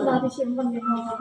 Udah disimpan di kantong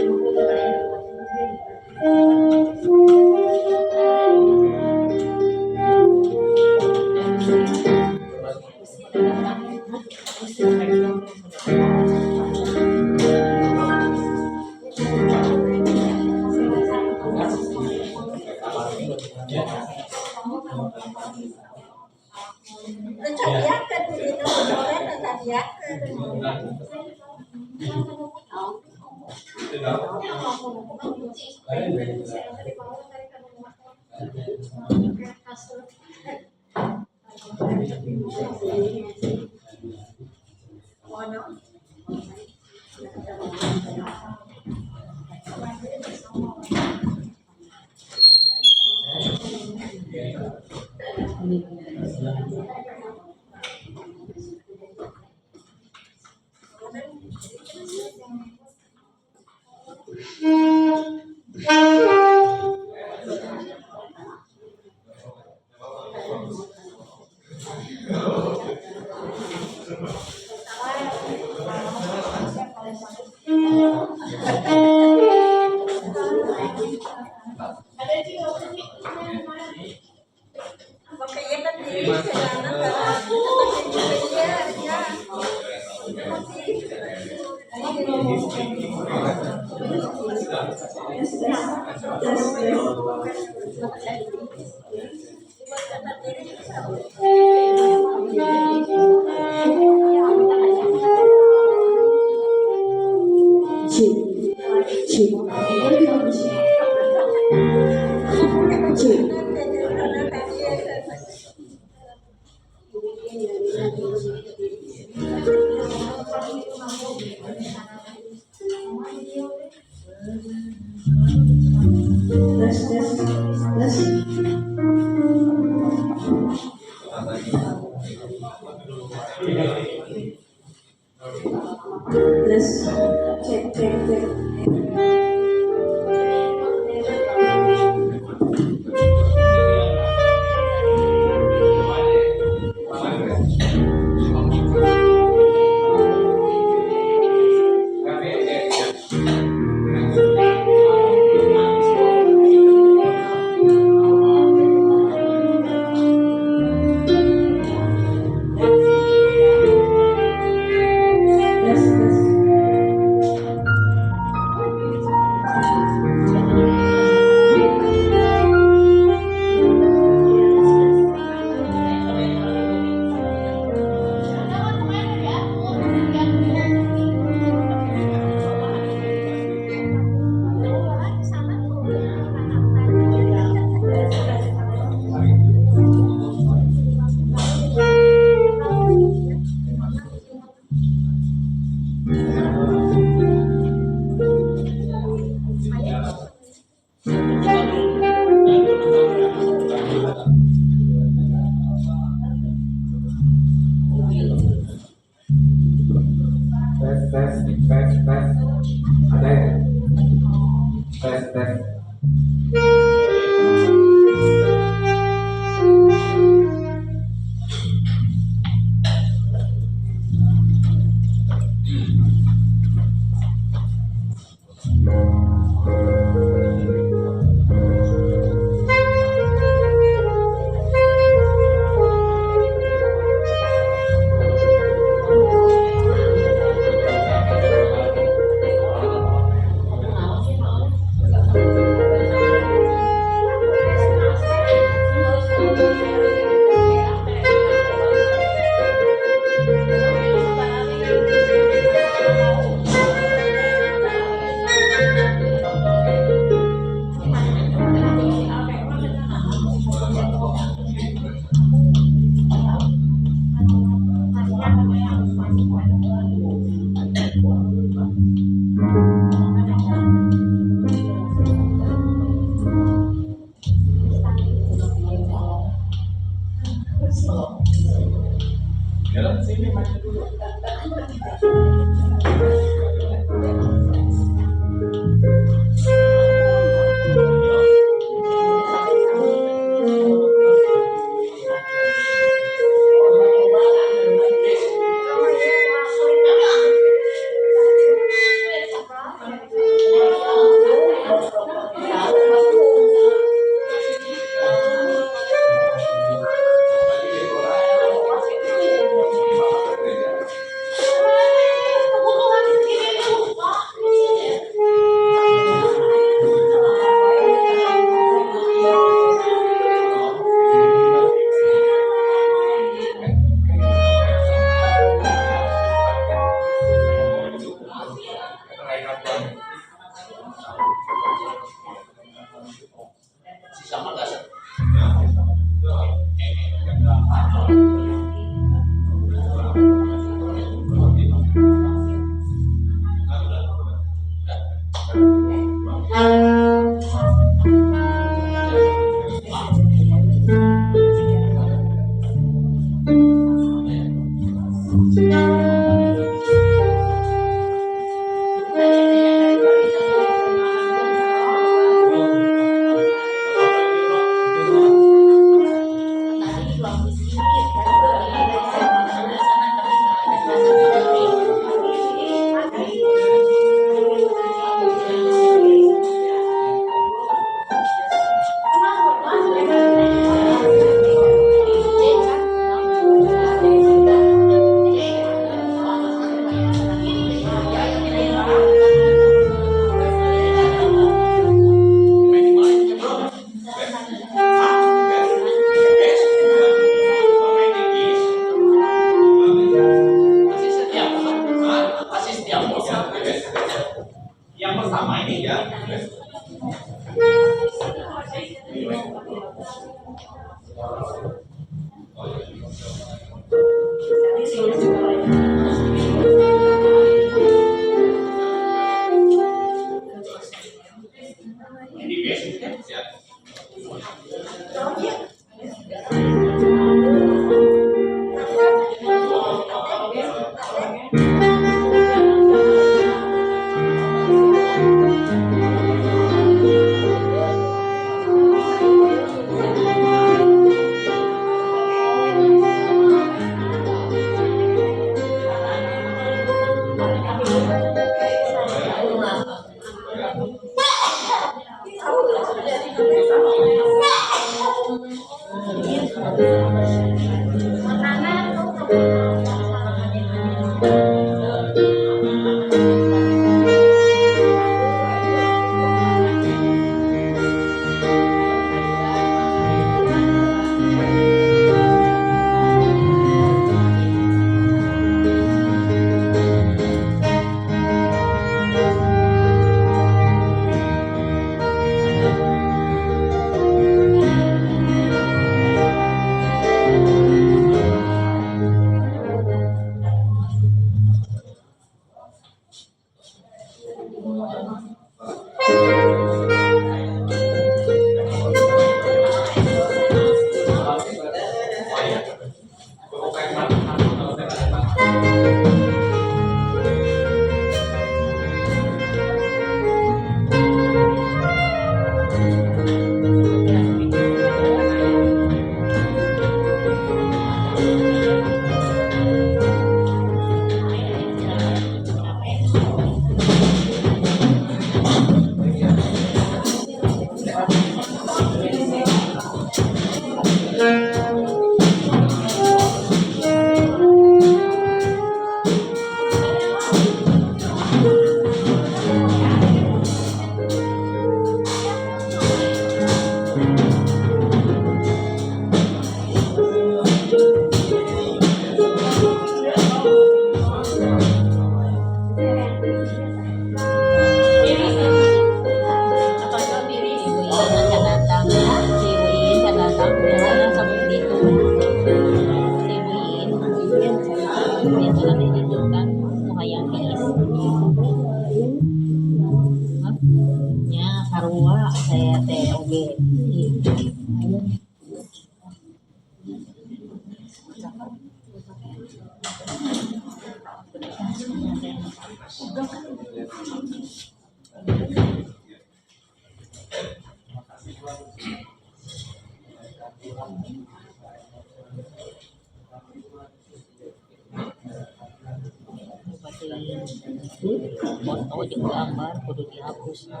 foto jeung gambar kudu dihapusna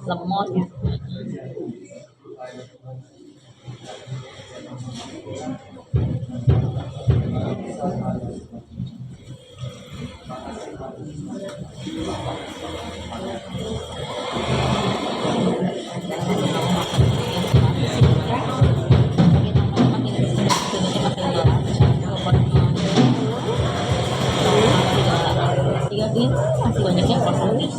lemot ya. Masih banyak yang kosong nih.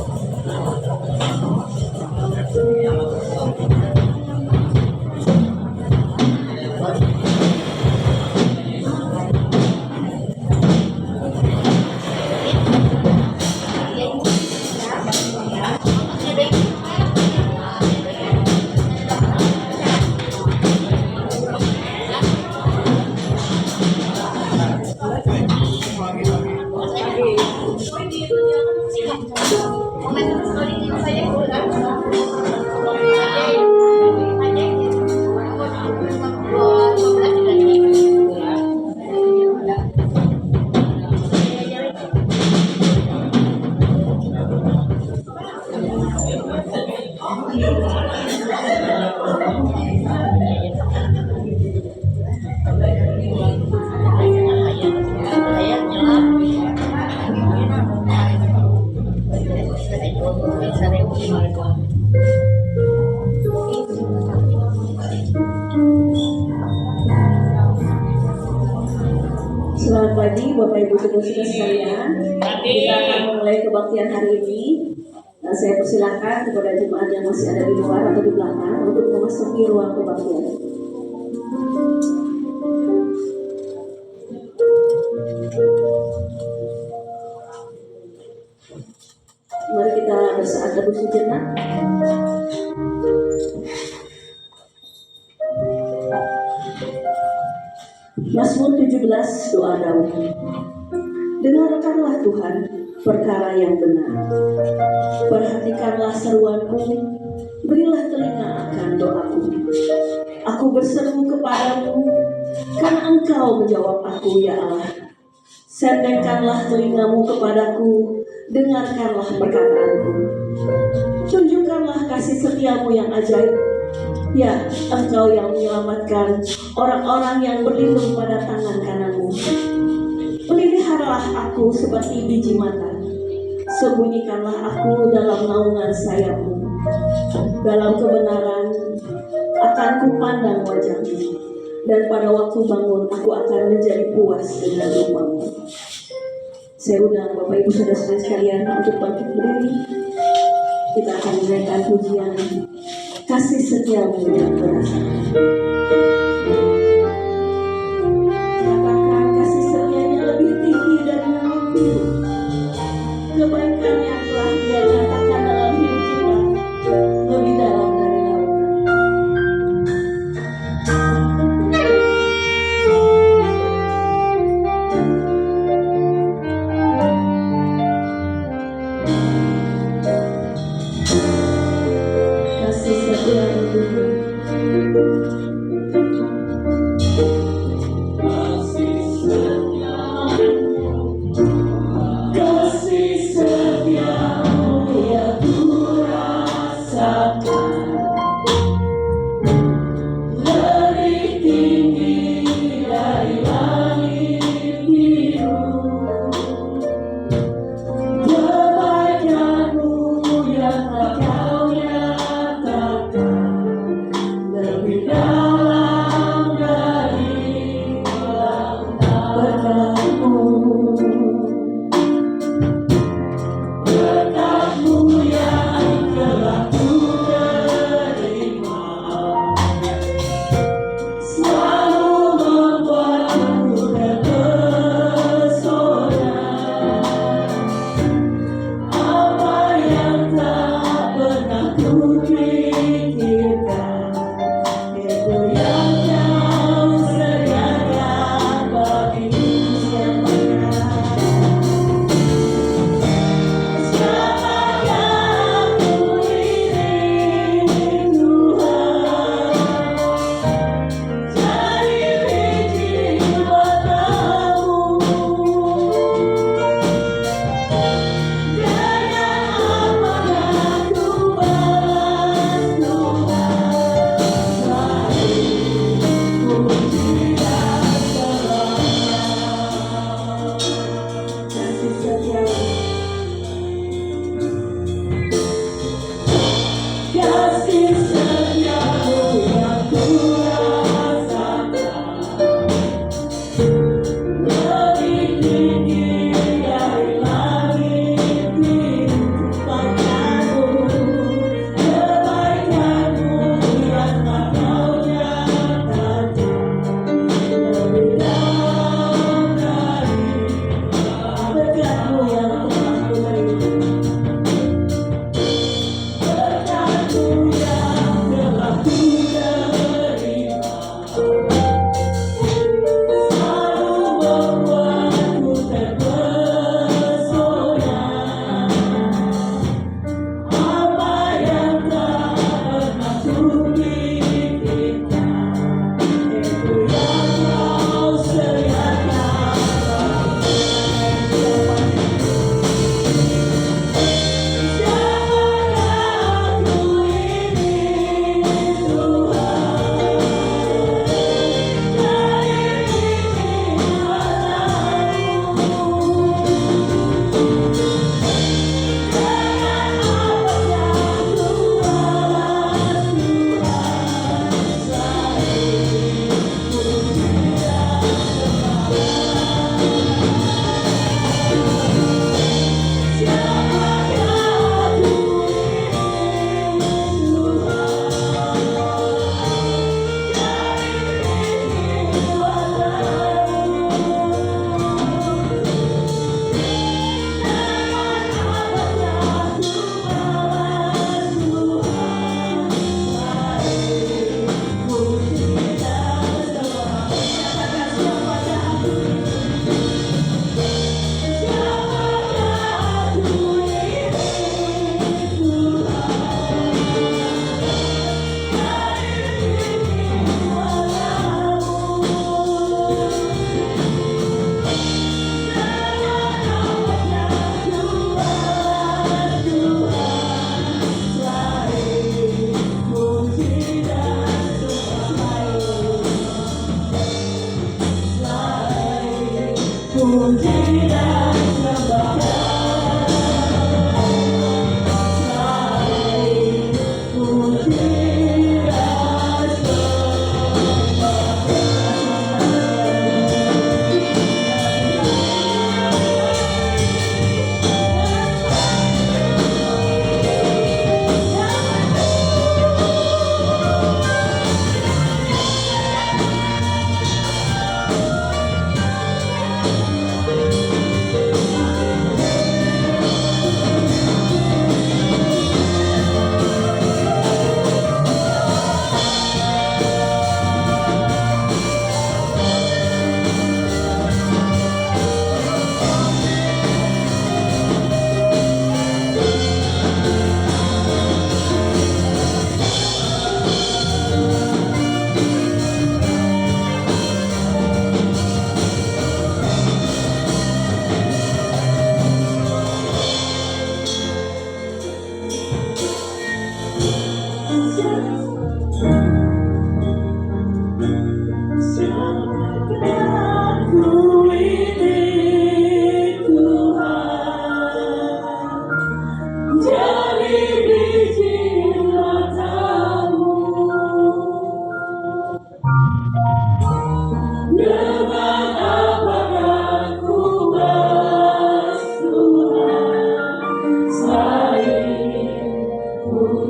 Selamat pagi Bapak Ibu Saudara sekalian. Kita akan mulai kebaktian hari ini. Saya persilakan kepada jemaat yang masih ada di luar atau di belakang untuk memasuki ruang kebaktian. Mari kita bersaat teduh sejenak. Mazmur 17, doa Daud. Dengarkanlah Tuhan perkara yang benar. Perhatikanlah seruanku, berilah telinga akan doaku. Aku berseru kepadamu, karena Engkau menjawab aku, ya Allah. Sendengkanlah telingamu kepadaku, dengarkanlah perkataanku. Tunjukkanlah kasih setiamu yang ajaib. Ya, Engkau yang menyelamatkan orang-orang yang berlindung pada tangan kananmu. Peliharalah aku seperti biji mata. Sembunyikanlah aku dalam naungan sayapmu. Dalam kebenaran akan kupandang wajahmu, dan pada waktu bangun aku akan menjadi puas dengan rupamu. Saya undang Bapak Ibu Saudara sekalian untuk bangkit berdiri. Kita akan menaikkan pujian kasih setiamu yang berasa. Katakan kasih setianya lebih tinggi dari langit biru. Kebaikan yang telah Dia nyatakan dalam hidup kita lebih dalam dari lautan. Kasih setiamu. Kasih setiamu ya Tuhan.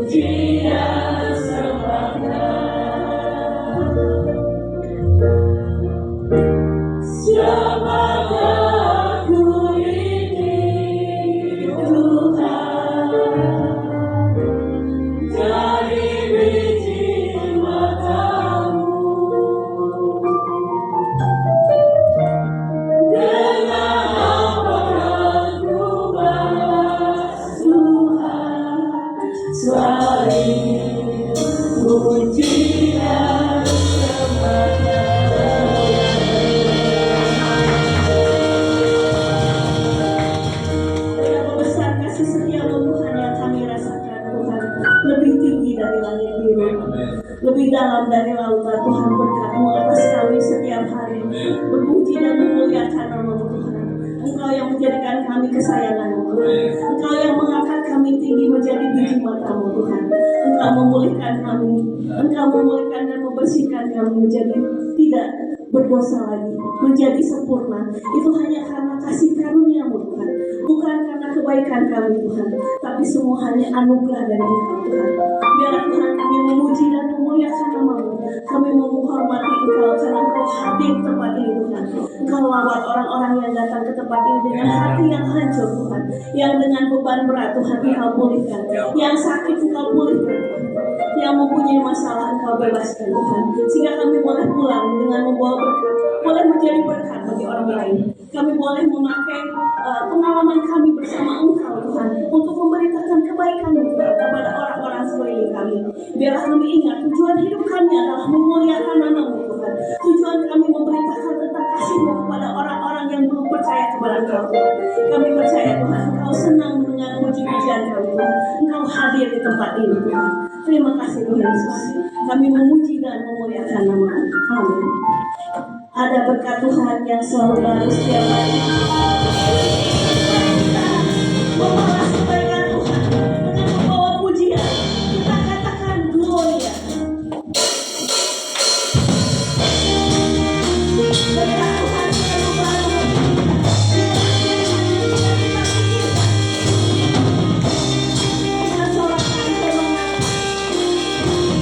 pujian sembahkan. Sembahkan ku ini Tuhan, dari biji matamu, dengan amarah ku balas Tuhan, selain pujian sembahkan. Betapa besar kasih setiamu Tuhan yang kami rasakan Tuhan, lebih tinggi dari langit biru, lebih dalam dari lautan. Tuhan, berkat-Mu atas kami setiap hari, berpuji dan memuliakan nama-Mu Tuhan. Engkau yang menjadikan kami kesayangan-Mu Tuhan, Engkau yang mengangkat kami tinggi menjadi biji mata-Mu Tuhan. Engkau memulihkan kami, Engkau memulihkan dan membersihkan kami menjadi tidak berdosa lagi, menjadi sempurna. Itu hanya karena kasih karunia-Mu Tuhan, bukan karena kebaikan kami Tuhan, tapi semua hanya anugerah dari Engkau Tuhan. Biarlah Tuhan kami memuji dan memuliakan nama-Mu, kami menghormati Engkau karena Engkau hadir di tempat ini Tuhan. Engkau lawat orang-orang yang datang ke tempat ini dengan hati yang hancur Tuhan, yang dengan beban berat Tuhan Engkau pulihkan, yang sakit Engkau pulihkan Tuhan, yang mempunyai masalah Engkau bebaskan Tuhan, sehingga kami boleh pulang dengan membawa berkat, boleh menjadi berkat bagi orang lain. Kami boleh memakai pengalaman kami bersama Engkau Tuhan untuk memberitakan kebaikan-Mu Tuhan kepada orang-orang sekeliling kami. Biarlah kami ingat tujuan hidup kami adalah memuliakan nama-Mu Tuhan. Tujuan kami memberitakan tentang kasih-Mu kepada orang-orang yang belum percaya kepada Engkau Tuhan. Kami percaya Tuhan, Engkau senang mendengar puji-pujian kami Tuhan. Engkau hadir di tempat ini Tuhan. Terima kasih Tuhan Yesus. Kami memuji dan memuliakan nama-Mu. Amin. Ada berkat Tuhan yang selalu baru setiap hari. Membalas kebaikan Tuhan dengan membawa pujian. Kita katakan gloria. Berkat Tuhan selalu baru bagi kita. Kita sorakan firman. Haleluya Tuhan.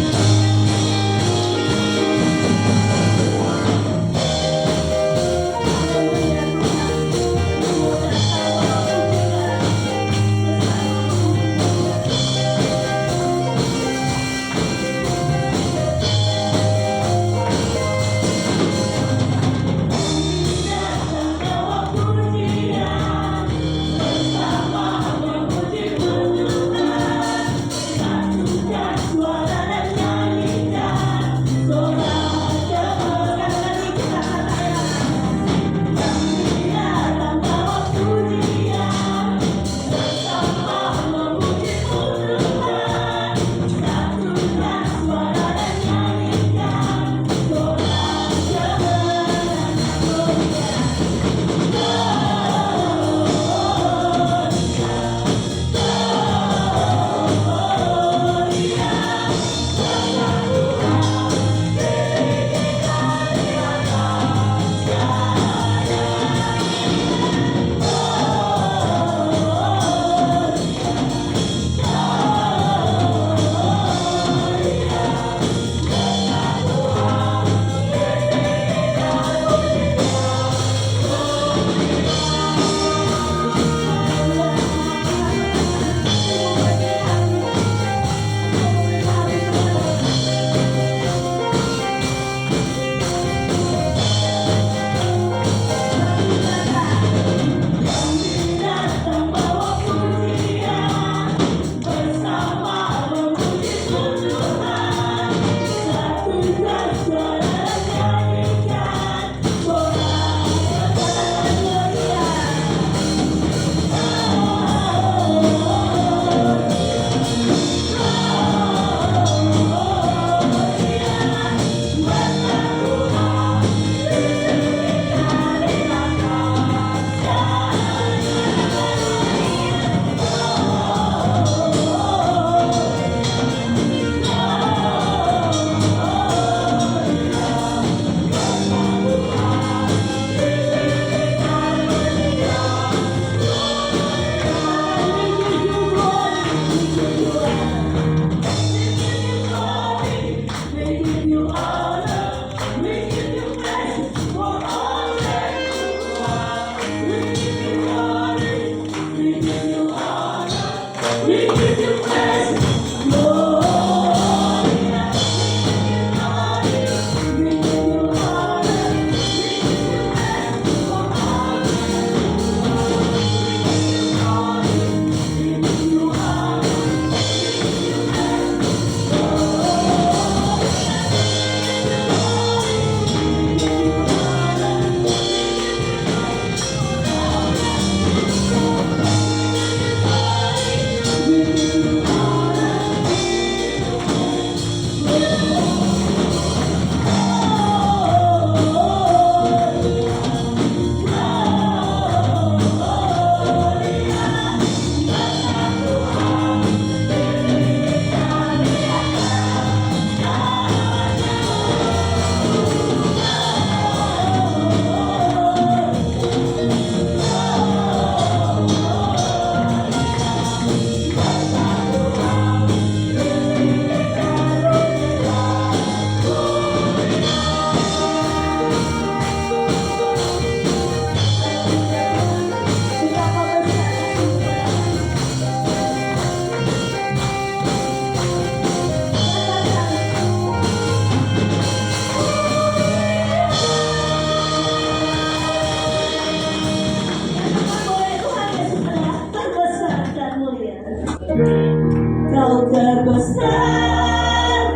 Kau terbesar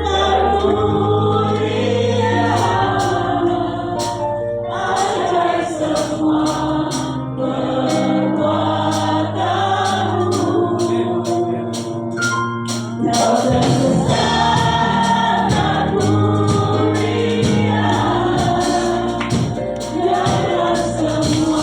dan mulia, ajaib semua perbuatanmu. Kau terbesar dan mulia, biarlah semua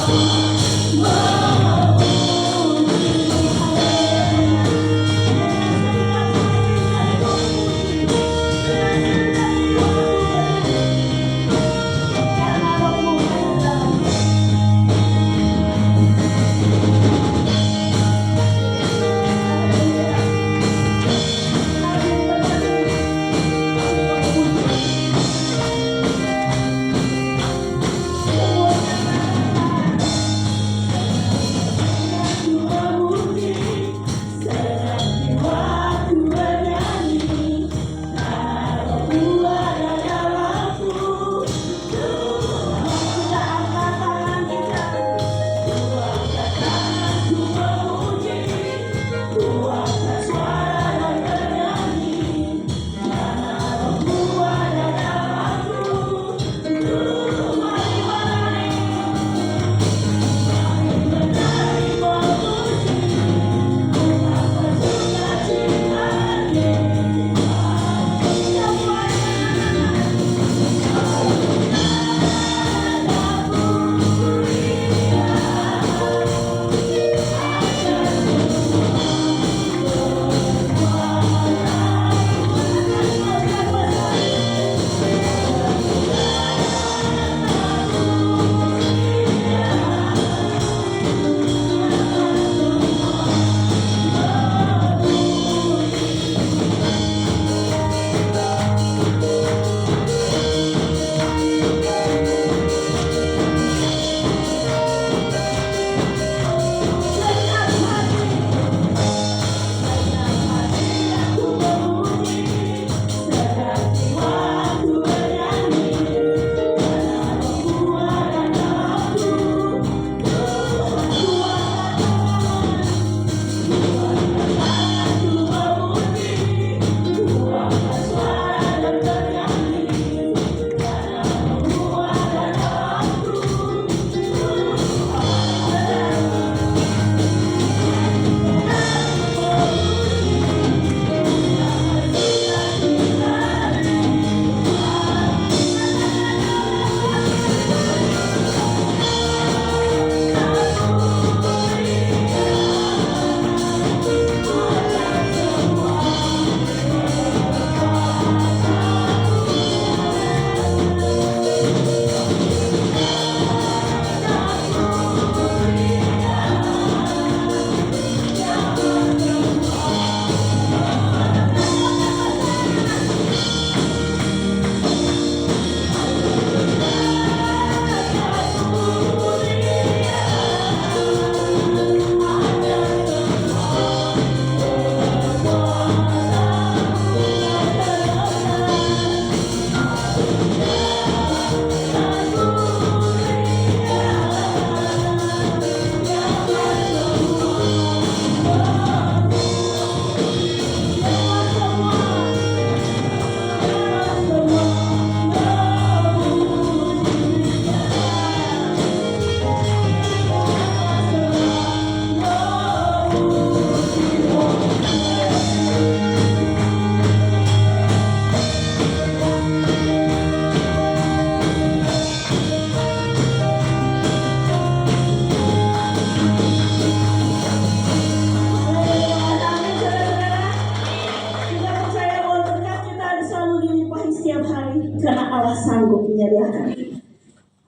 sanggup menyediakan.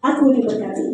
Aku diberkati.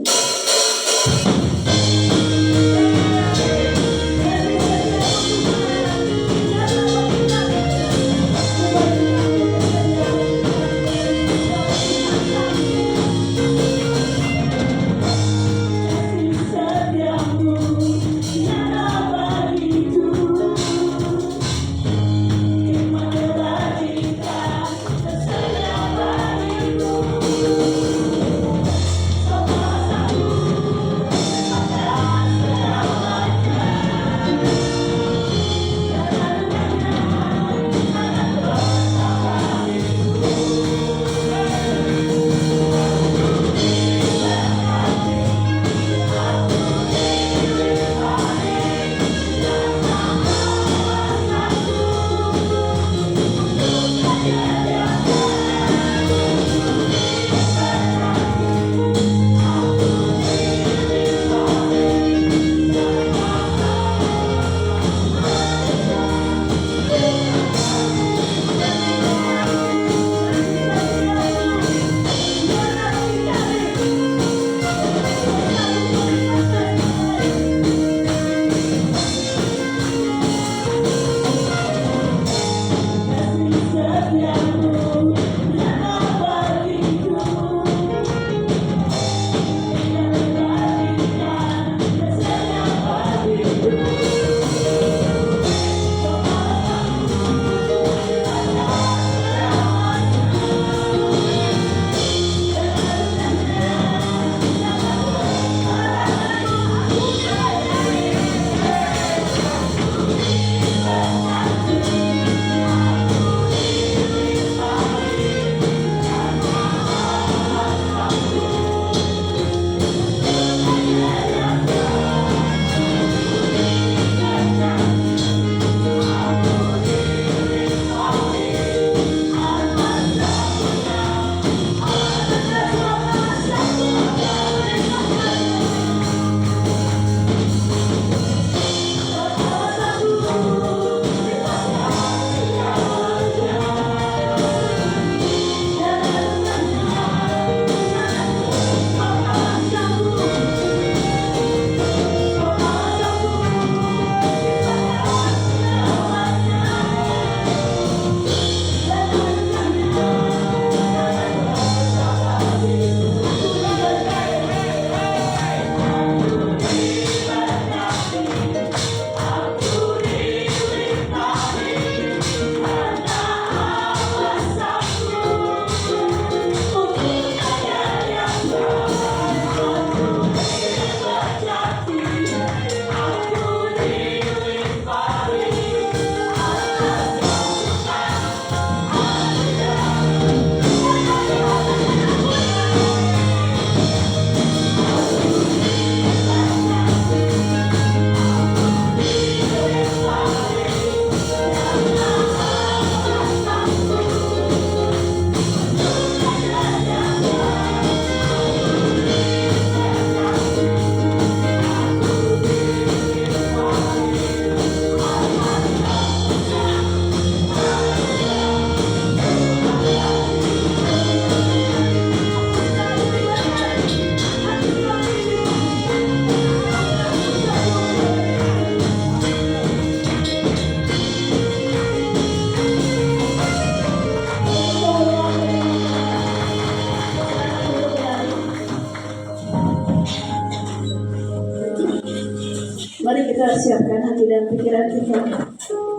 Mari kita siapkan hati dan pikiran kita.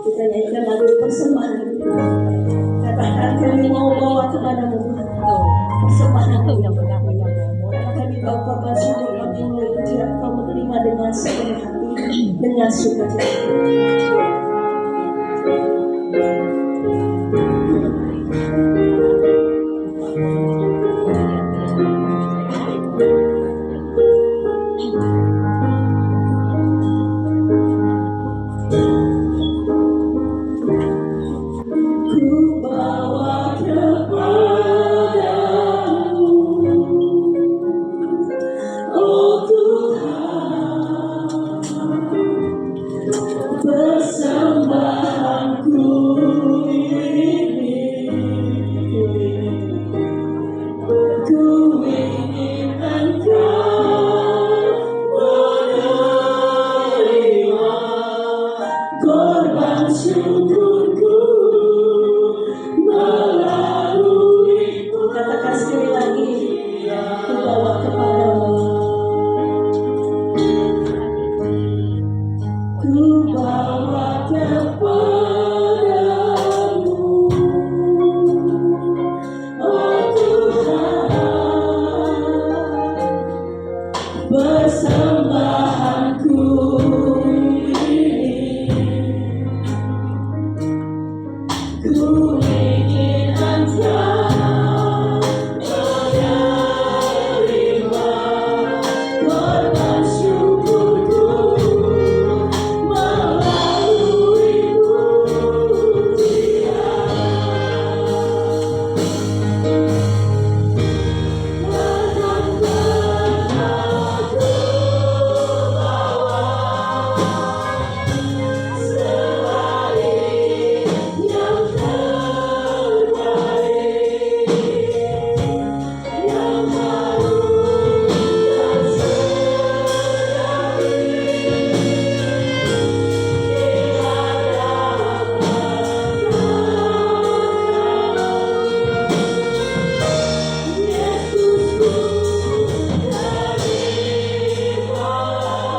Kita nyanyikan lagu persembahan. Katakan kami mau bawa kepadamu persembahan. Karena kami bawa korban syukur kami mulai kirap kamu terima dengan sepenuh hati, dengan sukacita. Ku bawa kepadamu Ku ingin Engkau menerima korban syukurku melalui pujian. Bahkan pernah ku bawa sehari yang terbaik, yang harum dan serapi di hadapan Yesusku terimalah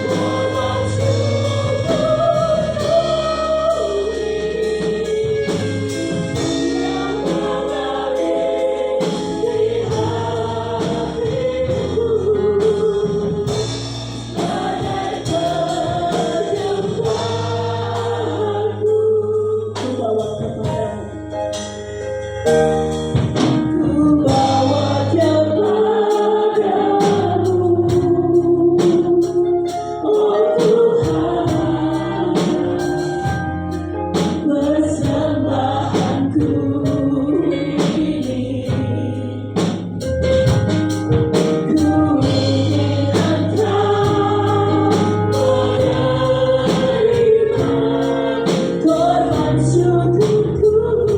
korban syukurku yang mengalir di hatiku sebagai persembahanku. Ku bawa kepadamu, oh Tuhan, persembahanku ini. Ku ingin Engkau menerima korban syukurku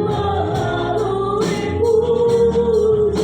melalui pujian.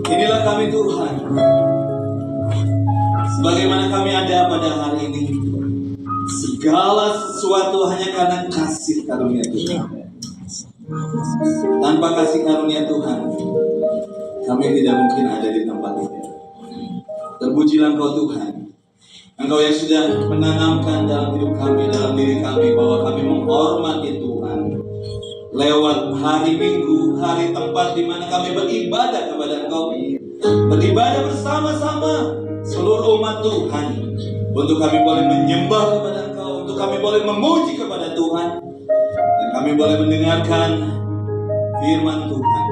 Inilah kami Tuhan, sebagaimana kami ada pada hari ini, segala sesuatu hanya karena kasih karunia Tuhan. Tanpa kasih karunia Tuhan, kami tidak mungkin ada di tempat ini. Terpujilah Engkau Tuhan, Engkau yang sudah menanamkan dalam hidup kami, dalam diri kami, bahwa kami menghormati Tuhan lewat hari Minggu, hari tempat di mana kami beribadah kepada Engkau, beribadah bersama-sama seluruh umat Tuhan, untuk kami boleh menyembah kepada Engkau, untuk kami boleh memuji kepada Tuhan, dan kami kami boleh mendengarkan firman Tuhan,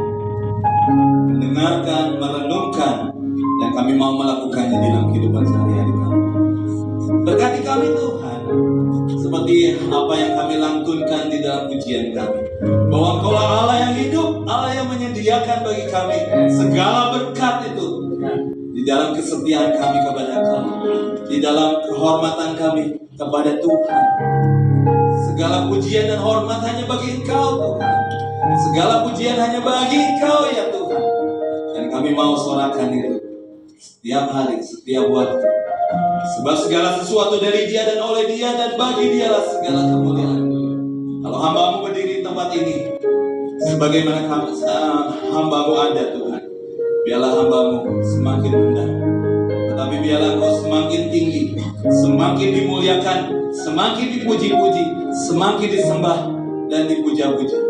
mendengarkan, merenungkan, dan kami mau melakukannya di dalam kehidupan sehari-hari kami. Berkati kami Tuhan, seperti apa yang kami lantunkan di dalam pujian kami, bahwa Engkaulah Allah yang hidup, Allah yang menyediakan bagi kami segala berkat itu, di dalam kesetiaan kami kepada Kau, di dalam kehormatan kami kepada Tuhan. Segala pujian dan hormat hanya bagi Engkau Tuhan. Segala pujian hanya bagi Engkau ya Tuhan. Dan kami mau sorakan itu setiap hari, setiap waktu. Sebab segala sesuatu dari Dia dan oleh Dia dan bagi Dialah segala kemuliaan. Kalau hamba-Mu berdiri di tempat ini, sebagaimana hamba-Mu ada Tuhan, biarlah hamba-Mu semakin rendah, tetapi biarlah Kau semakin tinggi, semakin dimuliakan, semakin dipuji-puji, semakin disembah dan dipuja-puja.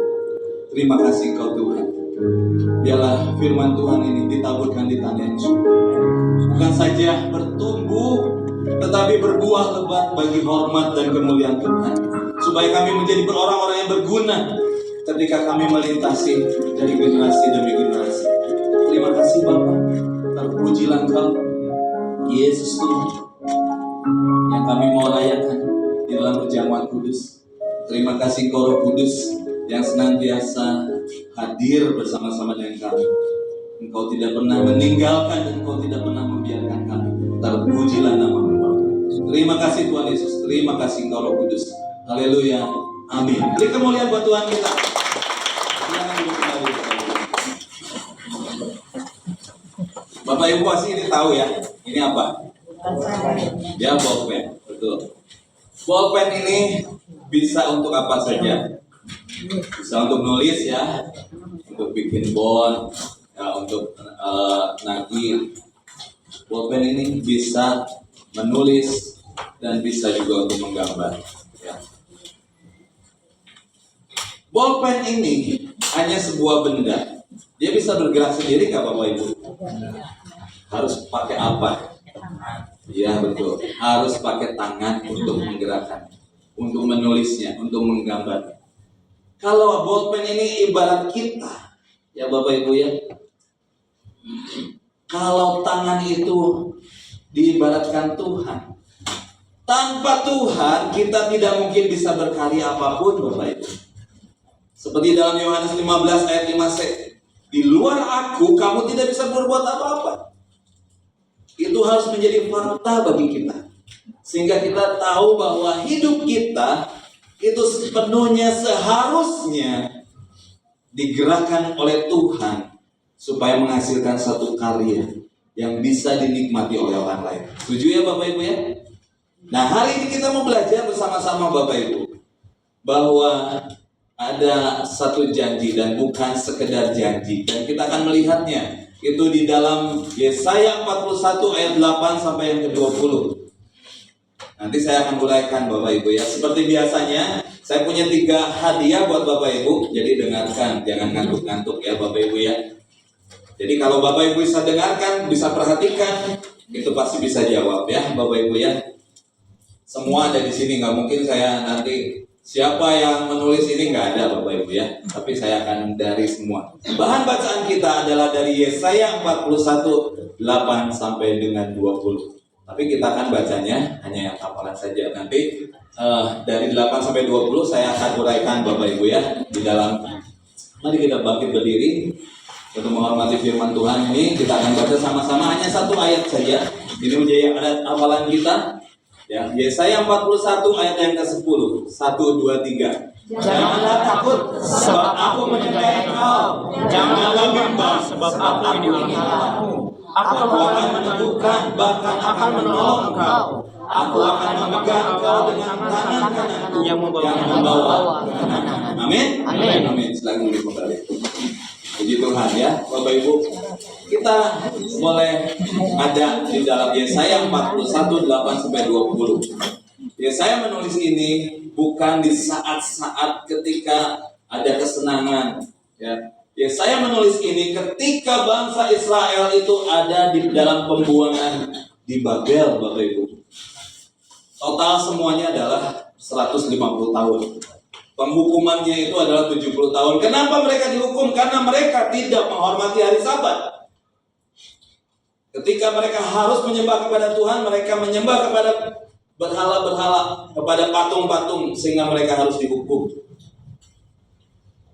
Terima kasih Kau Tuhan. Biarlah firman Tuhan ini ditaburkan di tanah yang subur, bukan saja bertumbuh, tetapi berbuah lebat bagi hormat dan kemuliaan Tuhan, supaya kami menjadi orang-orang yang berguna ketika kami melintasi dari generasi demi generasi. Terima kasih Bapa, terpujilah Engkau Yesus Tuhan yang kami mau layakan di dalam perjamuan kudus. Terima kasih Engkau Roh Kudus yang senantiasa hadir bersama-sama dengan kami. Engkau tidak pernah meninggalkan dan Engkau tidak pernah membiarkan kami. Terpujilah nama-Mu Bapa. Terima kasih Tuhan Yesus, terima kasih Engkau Roh Kudus. Haleluya, amin. Beri kemuliaan buat Tuhan kita. Silakan duduk kembali. Bapak Ibu pasti ini tahu ya, ini apa? Ya, bolpen, betul. Bolpen ini bisa untuk apa saja? Bisa untuk nulis ya, untuk bikin bond, ya, untuk nagih. Bolpen ini bisa menulis dan bisa juga untuk menggambar. Ya. Bolpen ini hanya sebuah benda. Dia bisa bergerak sendiri nggak Bapak Ibu? Harus pakai apa? Ya betul. Harus pakai tangan untuk menggerakkan, untuk menulisnya, untuk menggambar. Kalau bolpen ini ibarat kita, ya Bapak Ibu ya. Kalau tangan itu diibaratkan Tuhan. Tanpa Tuhan kita tidak mungkin bisa berkarya apapun Bapak Ibu. Seperti dalam Yohanes 15 ayat 5c. Di luar aku kamu tidak bisa berbuat apa-apa. Itu harus menjadi fakta bagi kita. Sehingga kita tahu bahwa hidup kita itu sepenuhnya seharusnya digerakkan oleh Tuhan supaya menghasilkan satu karya yang bisa dinikmati oleh orang lain. Setuju ya Bapak Ibu ya? Nah hari ini kita mau belajar bersama-sama Bapak Ibu bahwa ada satu janji dan bukan sekedar janji, dan kita akan melihatnya itu di dalam Yesaya 41 ayat 8 sampai yang ke-20. Nanti saya akan uraikan Bapak Ibu ya. Seperti biasanya saya punya 3 hadiah buat Bapak Ibu. Jadi dengarkan, jangan ngantuk-ngantuk ya Bapak Ibu ya. Jadi kalau Bapak Ibu bisa dengarkan, bisa perhatikan, itu pasti bisa jawab ya Bapak Ibu ya. Semua ada di sini, nggak mungkin saya nanti siapa yang menulis ini nggak ada Bapak Ibu ya. Tapi saya akan dari semua. Bahan bacaan kita adalah dari Yesaya 41 8 sampai dengan 20. Tapi kita akan bacanya hanya yang hafalan saja. Nanti dari 8 sampai 20 saya akan uraikan Bapak Ibu ya di dalam. Mari kita bangkit berdiri untuk menghormati firman Tuhan ini. Kita akan baca sama-sama hanya satu ayat saja. Ini menjadi ayat hafalan kita. Ya, Yesaya 41 ayat yang ke-10. 1, 2, 3. Janganlah takut sebab aku menyertai engkau. Janganlah bimbang sebab aku ini Allahmu. Aku akan meneguhkan bahkan akan menolong engkau. Aku akan memegang engkau dengan tangan kananku yang membawa kemenangan. Amin. Amin. Silakan kembali. Puji Tuhan ya, Bapak Ibu. Kita boleh ada di dalam Yesaya 41 8 sampai 20. Yesaya menulis ini bukan di saat-saat ketika ada kesenangan ya. Yesaya menulis ini ketika bangsa Israel itu ada di dalam pembuangan di Babel Bapak Ibu. Total semuanya adalah 150 tahun. Penghukumannya itu adalah 70 tahun. Kenapa mereka dihukum? Karena mereka tidak menghormati hari Sabat. Ketika mereka harus menyembah kepada Tuhan, mereka menyembah kepada berhala-berhala, kepada patung-patung, sehingga mereka harus dihukum.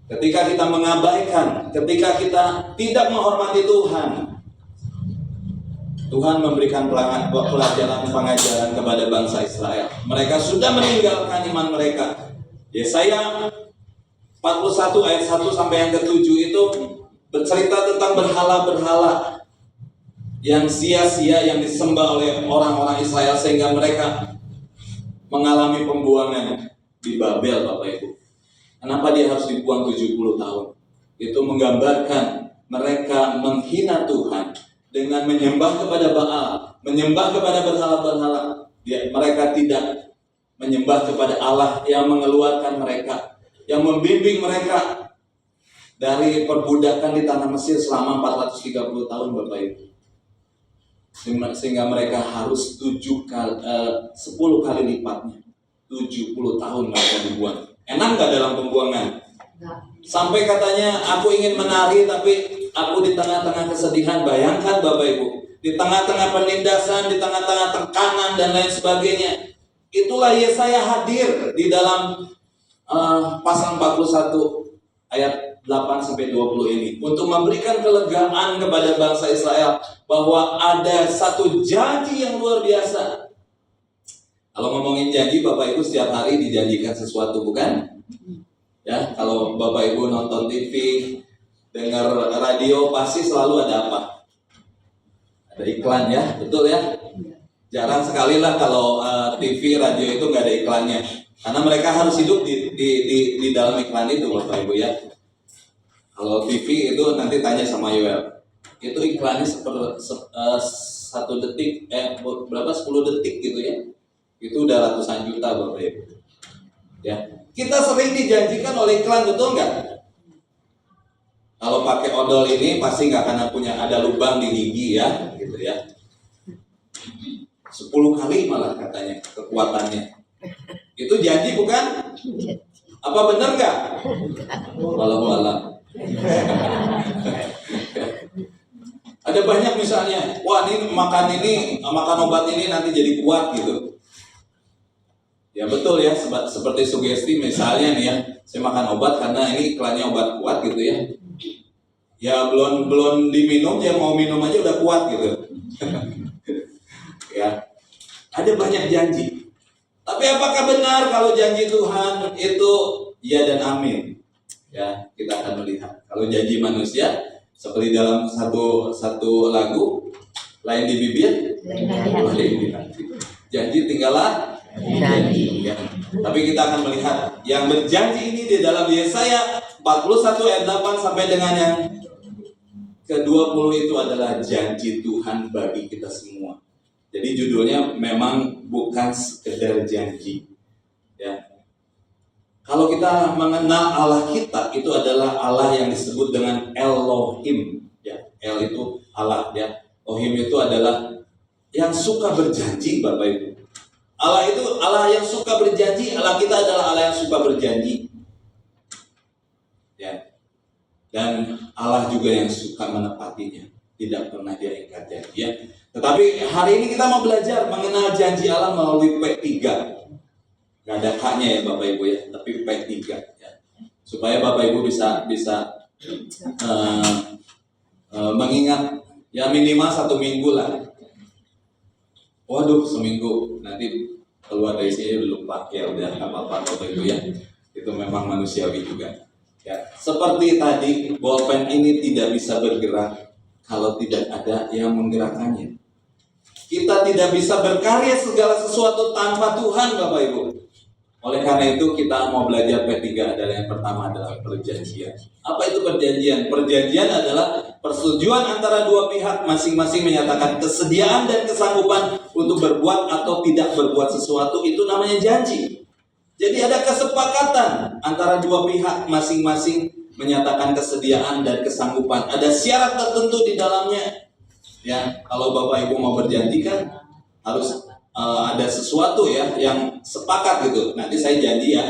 Ketika kita mengabaikan, ketika kita tidak menghormati Tuhan, Tuhan memberikan pelajaran pengajaran kepada bangsa Israel. Mereka sudah meninggalkan iman mereka. Yesaya 41 ayat 1 sampai yang ke-7 itu bercerita tentang berhala-berhala yang sia-sia yang disembah oleh orang-orang Israel sehingga mereka mengalami pembuangan di Babel, Bapak Ibu. Kenapa dia harus dibuang 70 tahun? Itu menggambarkan mereka menghina Tuhan dengan menyembah kepada Baal, menyembah kepada berhala-berhala. Mereka tidak menyembah kepada Allah yang mengeluarkan mereka, yang membimbing mereka dari perbudakan di tanah Mesir selama 430 tahun, Bapak Ibu. Sehingga mereka harus 10 kali lipatnya. 70 tahun mereka dibuang. Enak gak dalam pembuangan? Sampai katanya, aku ingin menari tapi aku di tengah-tengah kesedihan. Bayangkan Bapak Ibu, di tengah-tengah penindasan, di tengah-tengah tekanan dan lain sebagainya. Itulah Yesaya hadir di dalam pasal 41 ayat 8-20 ini untuk memberikan kelegaan kepada bangsa Israel bahwa ada satu janji yang luar biasa. Kalau ngomongin janji, Bapak Ibu setiap hari dijanjikan sesuatu, bukan? Ya, kalau Bapak Ibu nonton TV, dengar radio, pasti selalu ada apa? Ada iklan, ya, betul ya? Jarang sekali lah kalau TV, radio itu nggak ada iklannya, karena mereka harus hidup di dalam iklan itu, Bapak Ibu ya. Kalau TV itu nanti tanya sama Yoel, itu iklannya seperti 1 detik, berapa 10 detik gitu ya, itu udah ratusan juta, Bapak Ibu. Ya, kita sering dijanjikan oleh iklan, betul nggak? Kalau pakai odol ini pasti nggak akan punya ada lubang di gigi ya, gitu ya. 10 kali malah katanya kekuatannya. Itu janji bukan? Apa benar nggak? Walau-walau. Ada banyak misalnya, wah ini makan obat ini nanti jadi kuat gitu. Ya betul ya, seperti sugesti misalnya nih ya, saya makan obat karena ini iklannya obat kuat gitu ya. Ya belum diminum, ya mau minum aja udah kuat gitu. Ya, ada banyak janji. Tapi apakah benar kalau janji Tuhan itu ya dan amin? Ya, kita akan melihat. Kalau janji manusia seperti dalam satu lagu, lain di bibir, lain di hati. Janji tinggallah janji. Ya. Tapi kita akan melihat yang berjanji ini di dalam Yesaya 41 ayat 8 sampai dengan yang ke-20 itu adalah janji Tuhan bagi kita semua. Jadi judulnya memang bukan sekedar janji. Ya. Kalau kita mengenal Allah kita, itu adalah Allah yang disebut dengan Elohim. Ya, El itu Allah. Ya, Elohim itu adalah yang suka berjanji, Bapak Ibu. Allah itu Allah yang suka berjanji. Allah kita adalah Allah yang suka berjanji. Ya. Dan Allah juga yang suka menepatinya. Tidak pernah dia ingkar janji. Ya. Tetapi hari ini kita mau belajar mengenal janji Allah melalui P3. Gak ada K-nya ya Bapak Ibu ya, tapi P3 ya. Supaya Bapak Ibu bisa mengingat ya minimal 1 minggu lah. Waduh, seminggu nanti keluar dari sini udah lupa ya, udah nggak apa-apa Bapak Ibu ya. Itu memang manusiawi juga. Ya, seperti tadi bolpen ini tidak bisa bergerak kalau tidak ada yang menggerakkannya. Kita tidak bisa berkarya segala sesuatu tanpa Tuhan, Bapak Ibu. Oleh karena itu kita mau belajar P3 adalah yang pertama adalah perjanjian. Apa itu perjanjian? Perjanjian adalah persetujuan antara dua pihak masing-masing menyatakan kesediaan dan kesanggupan untuk berbuat atau tidak berbuat sesuatu, itu namanya janji. Jadi ada kesepakatan antara dua pihak masing-masing menyatakan kesediaan dan kesanggupan. Ada syarat tertentu di dalamnya. Ya, kalau Bapak Ibu mau berjanji kan harus ada sesuatu ya yang sepakat gitu. Nanti saya janji ya,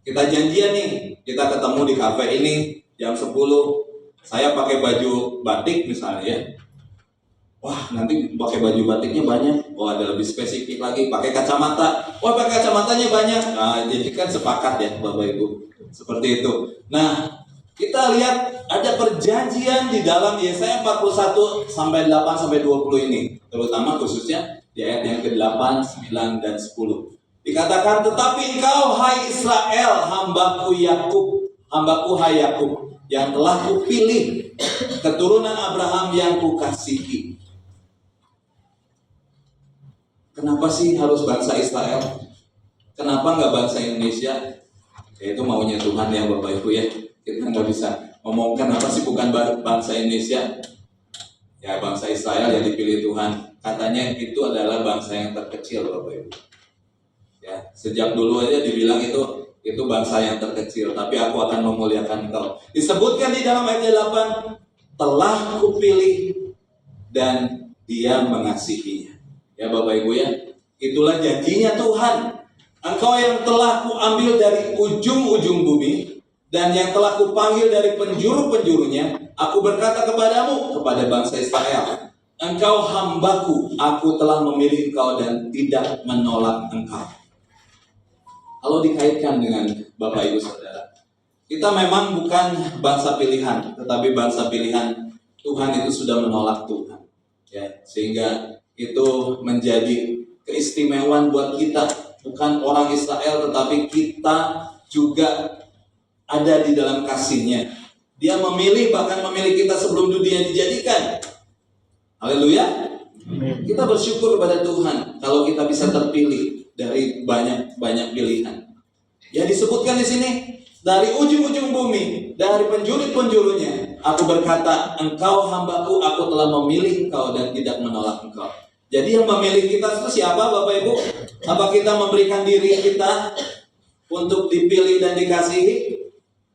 Kita janjian nih, kita ketemu di kafe ini jam 10. Saya pakai baju batik misalnya ya. Wah, nanti pakai baju batiknya banyak. Oh, ada lebih spesifik lagi, pakai kacamata. Wah, pakai kacamatanya banyak. Nah, jadi kan sepakat ya Bapak Ibu. Seperti itu. Nah, kita lihat ada perjanjian di dalam Yesaya 41 sampai 8 sampai 20 ini, terutama khususnya di ayat yang ke-8, 9 dan 10. Dikatakan, tetapi engkau hai Israel, hambaku hai Yakub, yang telah kupilih, keturunan Abraham yang kukasihi. Kenapa sih harus bangsa Israel? Kenapa nggak bangsa Indonesia? Ya, itu maunya Tuhan ya Bapak Ibu ya. Kita nggak bisa ngomong kenapa sih bukan bangsa Indonesia. Ya, bangsa Israel yang dipilih Tuhan. Katanya itu adalah bangsa yang terkecil Bapak Ibu. Ya, sejak dulu aja dibilang itu bangsa yang terkecil. Tapi aku akan memuliakan engkau. Disebutkan di dalam ayat 8, telah kupilih dan dia mengasihinya. Ya Bapak Ibu ya, itulah janjinya Tuhan. Engkau yang telah kuambil dari ujung-ujung bumi dan yang telah kupanggil dari penjuru-penjurunya, aku berkata kepadamu, kepada bangsa Israel, engkau hambaku, aku telah memilih engkau dan tidak menolak engkau. Kalau dikaitkan dengan Bapak Ibu Saudara, kita memang bukan bangsa pilihan, tetapi bangsa pilihan Tuhan itu sudah menolak Tuhan. Ya, sehingga itu menjadi keistimewaan buat kita, bukan orang Israel tetapi kita juga ada di dalam kasih-Nya. Dia memilih, bahkan memilih kita sebelum dunia dijadikan. Haleluya. Kita bersyukur kepada Tuhan kalau kita bisa terpilih dari banyak pilihan. Ya, disebutkan di sini, dari ujung-ujung bumi, dari penjuru-penjurunya, aku berkata, engkau hambaku, aku telah memilih engkau dan tidak menolak engkau. Jadi yang memilih kita itu siapa Bapak Ibu? Apa kita memberikan diri kita untuk dipilih dan dikasihi?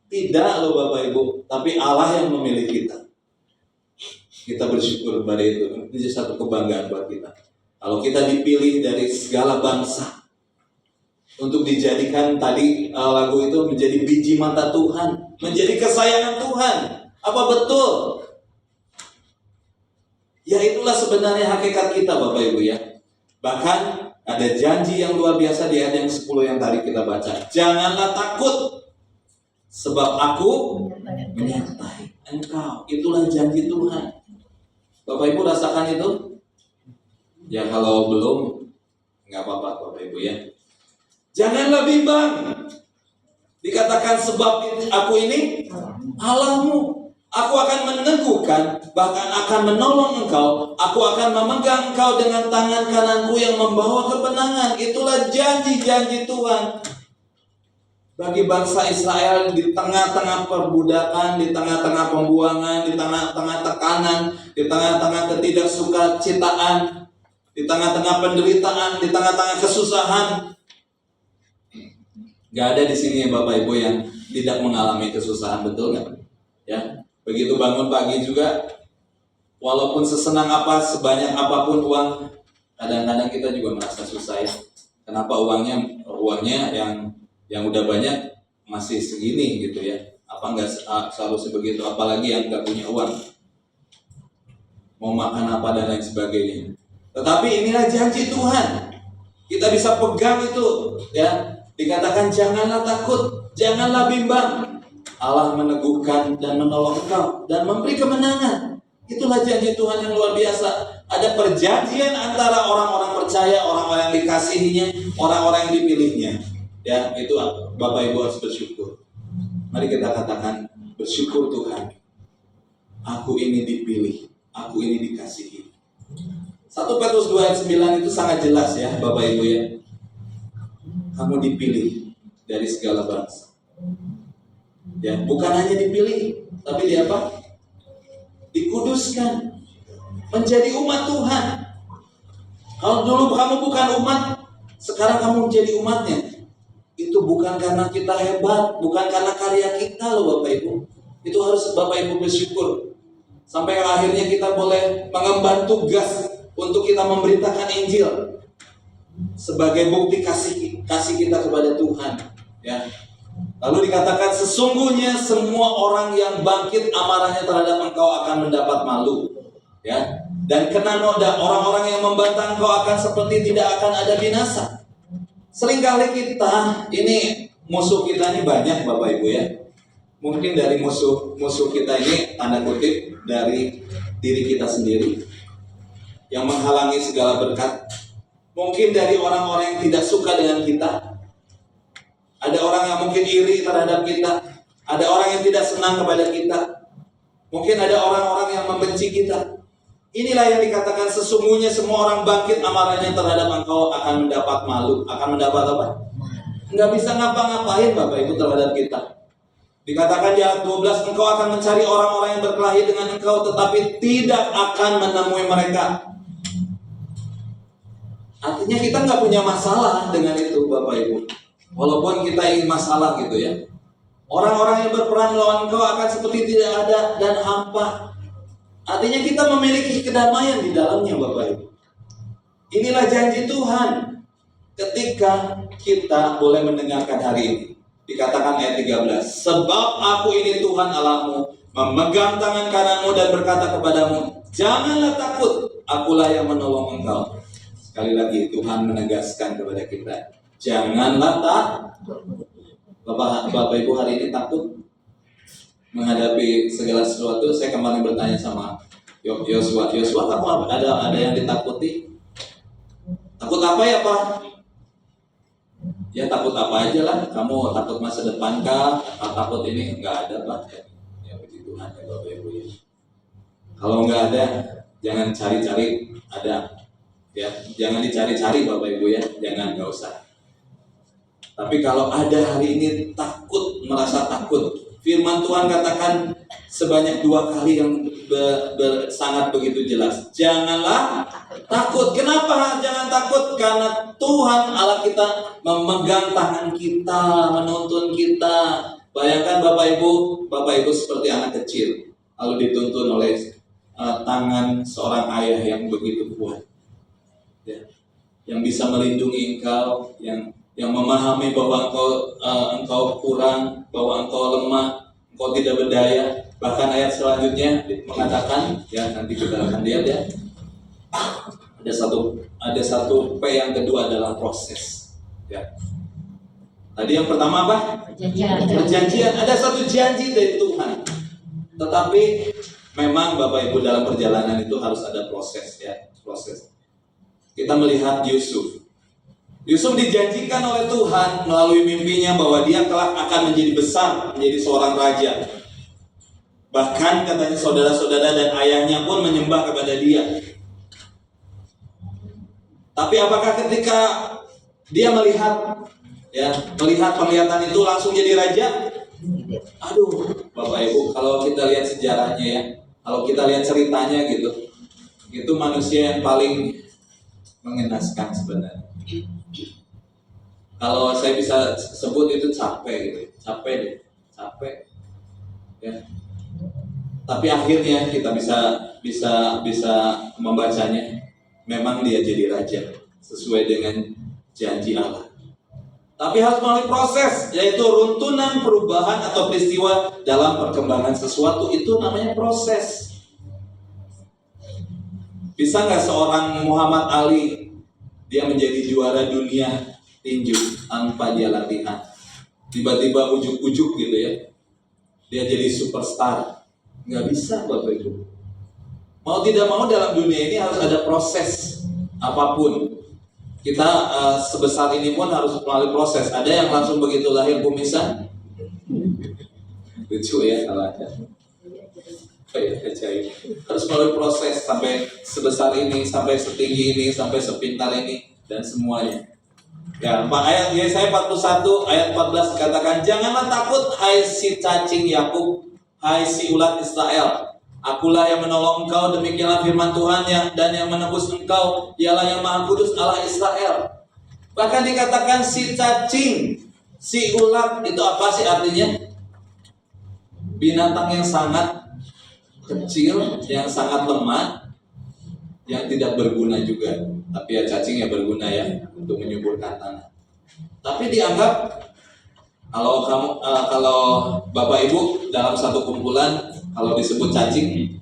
Tidak loh Bapak Ibu, tapi Allah yang memilih kita. Kita bersyukur kepada itu. Itu satu kebanggaan buat kita. Kalau kita dipilih dari segala bangsa untuk dijadikan, tadi lagu itu menjadi biji mata Tuhan, menjadi kesayangan Tuhan. Apa betul? Ya, itulah sebenarnya hakikat kita Bapak Ibu ya. Bahkan ada janji yang luar biasa di ayat yang 10 yang tadi kita baca. Janganlah takut, sebab aku menyertai engkau. Itulah janji Tuhan. Bapak Ibu rasakan itu? Ya, kalau belum, nggak apa-apa Bapak Ibu ya. Janganlah bimbang. Dikatakan sebab aku ini Allahmu. Aku akan meneguhkan, bahkan akan menolong engkau. Aku akan memegang engkau dengan tangan kananku yang membawa kemenangan. Itulah janji-janji Tuhan. Bagi bangsa Israel di tengah-tengah perbudakan, di tengah-tengah pembuangan, di tengah-tengah tekanan, di tengah-tengah ketidaksukacitaan, di tengah-tengah penderitaan, di tengah-tengah kesusahan. Gak ada di sini ya Bapak Ibu yang tidak mengalami kesusahan, betul nggak? Ya. Begitu bangun pagi juga, walaupun sesenang apa, sebanyak apapun uang, kadang-kadang kita juga merasa susah ya. Kenapa uangnya yang udah banyak masih segini gitu ya? Apa nggak selalu sebegitu? Apalagi yang nggak punya uang, mau makan apa dan lain sebagainya. Tetapi inilah janji Tuhan. Kita bisa pegang itu ya. Dikatakan janganlah takut, janganlah bimbang. Allah meneguhkan dan menolong engkau dan memberi kemenangan. Itulah janji Tuhan yang luar biasa. Ada perjanjian antara orang-orang percaya, orang-orang yang dikasihinya, orang-orang yang dipilihnya. Ya, itu Bapak Ibu harus bersyukur. Mari kita katakan, bersyukur Tuhan. Aku ini dipilih, aku ini dikasihi. 1 Petrus 2 ayat 9 itu sangat jelas ya Bapak Ibu ya. Kamu dipilih dari segala bangsa. Ya, bukan hanya dipilih, tapi di apa? Dikuduskan, menjadi umat Tuhan. Kalau dulu kamu bukan umat, sekarang kamu menjadi umatnya. Itu bukan karena kita hebat, bukan karena karya kita loh Bapak Ibu. Itu harus Bapak Ibu bersyukur. Sampai akhirnya kita boleh mengemban tugas untuk kita memberitakan Injil sebagai bukti kasih kita kepada Tuhan. Ya. Lalu dikatakan sesungguhnya semua orang yang bangkit amarahnya terhadap engkau akan mendapat malu. Ya. Dan kena noda, orang-orang yang membantah engkau akan seperti tidak akan ada binasa. Seringkali kita, ini musuh kita ini banyak Bapak Ibu ya. Mungkin dari musuh kita ini tanda kutip dari diri kita sendiri yang menghalangi segala berkat. Mungkin dari orang-orang yang tidak suka dengan kita. Ada orang yang mungkin iri terhadap kita. Ada orang yang tidak senang kepada kita. Mungkin ada orang-orang yang membenci kita. Inilah yang dikatakan sesungguhnya semua orang bangkit amarahnya terhadap engkau akan mendapat malu. Akan mendapat apa? Nggak bisa ngapa-ngapain Bapak Ibu terhadap kita. Dikatakan di ayat 12, engkau akan mencari orang-orang yang berkelahi dengan engkau, tetapi tidak akan menemui mereka. Artinya kita nggak punya masalah dengan itu Bapak Ibu. Walaupun kita ingin masalah gitu ya. Orang-orang yang berperang melawan engkau akan seperti tidak ada dan hampa. Artinya kita memiliki kedamaian di dalamnya Bapak Ibu. Inilah janji Tuhan ketika kita boleh mendengarkan hari ini. Dikatakan ayat 13, sebab aku ini Tuhan Allahmu, memegang tangan kananmu dan berkata kepadamu, janganlah takut, akulah yang menolong engkau. Sekali lagi Tuhan menegaskan kepada kita, janganlah takut. Bapak Ibu hari ini takut menghadapi segala sesuatu. Saya kemarin bertanya sama Yosua, kamu ada yang ditakuti? Takut apa ya Pak? Ya takut apa aja lah. Kamu takut masa depan kah? Takut ini? Enggak ada Pak. Ya puji Tuhan ya Bapak Ibu ya. Kalau enggak ada, jangan cari-cari ada. Ya, jangan dicari-cari Bapak Ibu ya. Jangan, enggak usah. Tapi kalau ada hari ini takut, merasa takut, firman Tuhan katakan sebanyak 2 kali yang sangat begitu jelas. Janganlah takut. Kenapa jangan takut? Karena Tuhan Allah kita memegang tangan kita, menuntun kita. Bayangkan Bapak Ibu seperti anak kecil, lalu dituntun oleh tangan seorang ayah yang begitu kuat, ya, yang bisa melindungi engkau, yang memahami bahwa engkau kurang, bahwa engkau lemah, engkau tidak berdaya. Bahkan ayat selanjutnya mengatakan, ya nanti kita akan lihat ya. Ada satu P yang kedua adalah proses. Ya. Tadi yang pertama apa? Perjanjian. Ada satu janji dari Tuhan. Tetapi memang Bapak Ibu dalam perjalanan itu harus ada proses ya, proses. Kita melihat Yusuf dijanjikan oleh Tuhan melalui mimpinya bahwa dia kelak akan menjadi besar, menjadi seorang raja. Bahkan katanya saudara-saudara dan ayahnya pun menyembah kepada dia. Tapi apakah ketika dia melihat penglihatan itu langsung jadi raja? Aduh, Bapak Ibu, kalau kita lihat sejarahnya ya, kalau kita lihat ceritanya gitu, itu manusia yang paling mengenaskan sebenarnya. Kalau saya bisa sebut itu capek ya. Tapi akhirnya kita bisa membacanya, memang dia jadi raja sesuai dengan janji Allah. Tapi harus melalui proses, yaitu runtunan perubahan atau peristiwa dalam perkembangan sesuatu, itu namanya proses. Bisa nggak seorang Muhammad Ali dia menjadi juara dunia tinju tanpa dia latihan? Tiba-tiba ujuk-ujuk gitu ya, dia jadi superstar? Nggak bisa Bapak Ibu. Mau tidak mau dalam dunia ini harus ada proses apapun. Kita sebesar ini pun harus melalui proses. Ada yang langsung begitu lahir kumisan? Lucu ya kalau ada. Harus melalui proses sampai sebesar ini, sampai setinggi ini, sampai sepintar ini, dan semuanya. Ya, ayat Yesaya 41 ayat 14 dikatakan, janganlah takut hai si cacing Yakub, hai si ulat Israel. Akulah yang menolong engkau, demikianlah firman Tuhan dan yang menebus engkau, ialah yang Maha Kudus Allah Israel. Bahkan dikatakan si cacing, si ulat, itu apa sih artinya? Binatang yang sangat kecil, yang sangat lemah, yang tidak berguna juga. Tapi ya cacing yang berguna ya, untuk menyuburkan tanah. Tapi dianggap Kalau Bapak Ibu dalam satu kumpulan kalau disebut cacing,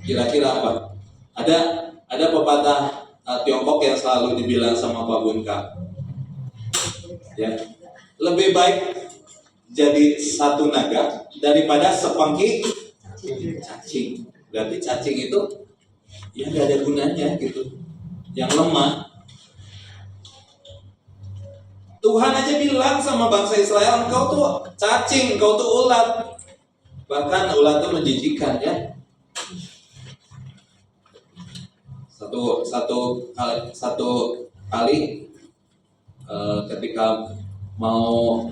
kira-kira apa? Ada pepatah Tiongkok yang selalu dibilang sama Pak Bunka, ya, lebih baik jadi satu naga daripada sepengki cacing. Berarti cacing itu ya nggak ada gunanya gitu, yang lemah. Tuhan aja bilang sama bangsa Israel, engkau tuh cacing, engkau tuh ulat. Bahkan ulat itu menjijikan, ya. Satu kali ketika mau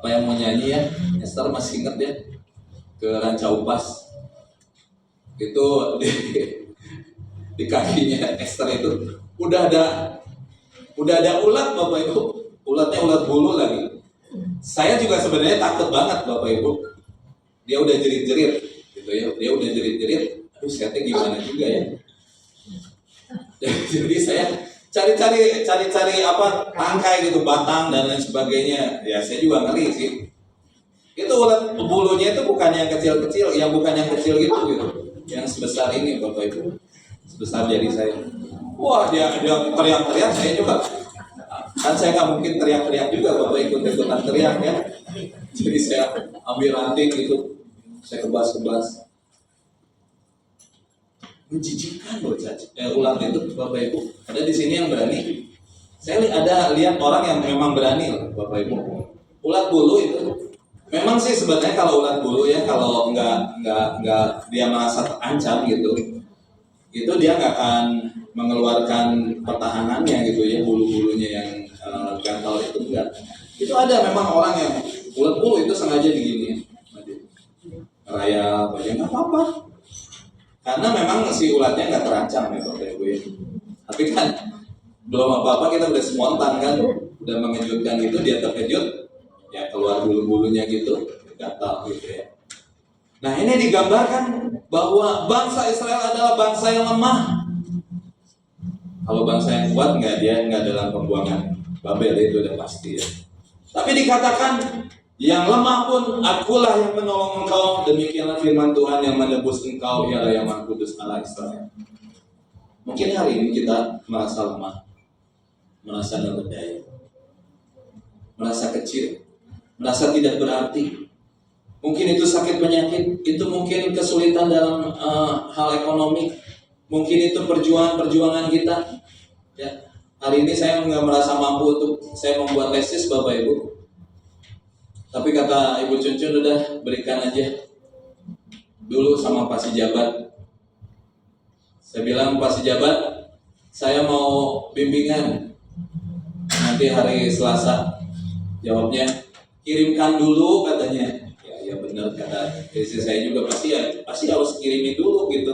mau nyanyi, ya, Esther masih ingat ya, ke Ranca Upas itu di kakinya Esther itu udah ada ulat, Bapak Ibu. Ulatnya ulat bulu lagi. Saya juga sebenarnya takut banget, Bapak Ibu. Dia udah jerit-jerit gitu ya. Dia udah jerit-jerit. Aduh, saya gimana juga ya. Jadi saya cari tangkai gitu, batang dan lain sebagainya. Ya, saya juga ngeri sih. Itu ulat bulunya itu bukan yang kecil-kecil, bukan yang kecil gitu. Yang sebesar ini, Bapak Ibu. Sebesar jari saya. Wah, dia teriak-teriak, saya juga. Kan saya nggak mungkin teriak-teriak juga, Bapak ikut-ikutan teriak, ya. Jadi saya ambil ranting gitu, saya kebas-kebas. Menjijikkan loh ulat itu, Bapak Ibu. Ada di sini yang berani. Saya lihat orang yang memang berani loh, Bapak Ibu. Ulat bulu itu memang sih sebenarnya kalau ulat bulu, ya, kalau nggak dia merasa terancam gitu, itu dia nggak akan mengeluarkan pertahanannya gitu ya, bulu-bulunya yang gatal itu enggak. Itu ada memang orang yang ulat bulu itu sengaja digini, raya bagian nggak apa-apa, karena memang si ulatnya nggak terancam ya, Bapak Ibu ya. Tapi kan belum apa-apa kita udah spontan kan, udah mengejutkan gitu, dia terkejut, ya keluar bulu-bulunya gitu, gatal gitu ya. Nah, ini digambarkan bahwa bangsa Israel adalah bangsa yang lemah. Kalau bangsa yang kuat dia nggak dalam pembuangan Babel, itu udah pasti ya. Tapi dikatakan yang lemah pun akulah yang menolong engkau. Demikianlah firman Tuhan yang menebus engkau, ialah yang Maha Kudus Allah Israel. Mungkin hari ini kita merasa lemah, merasa tidak berdaya, merasa kecil, merasa tidak berarti. Mungkin itu sakit penyakit, itu mungkin kesulitan dalam hal ekonomi, mungkin itu perjuangan kita. Ya, hari ini saya nggak merasa mampu untuk saya membuat tesis, Bapak Ibu. Tapi kata Ibu Cuncun, udah berikan aja dulu sama Pak Sijabat. Saya bilang, Pak Sijabat, saya mau bimbingan nanti hari Selasa. Jawabnya, kirimkan dulu katanya. Ya benar, kata istri saya juga, pasti harus kirimi dulu gitu.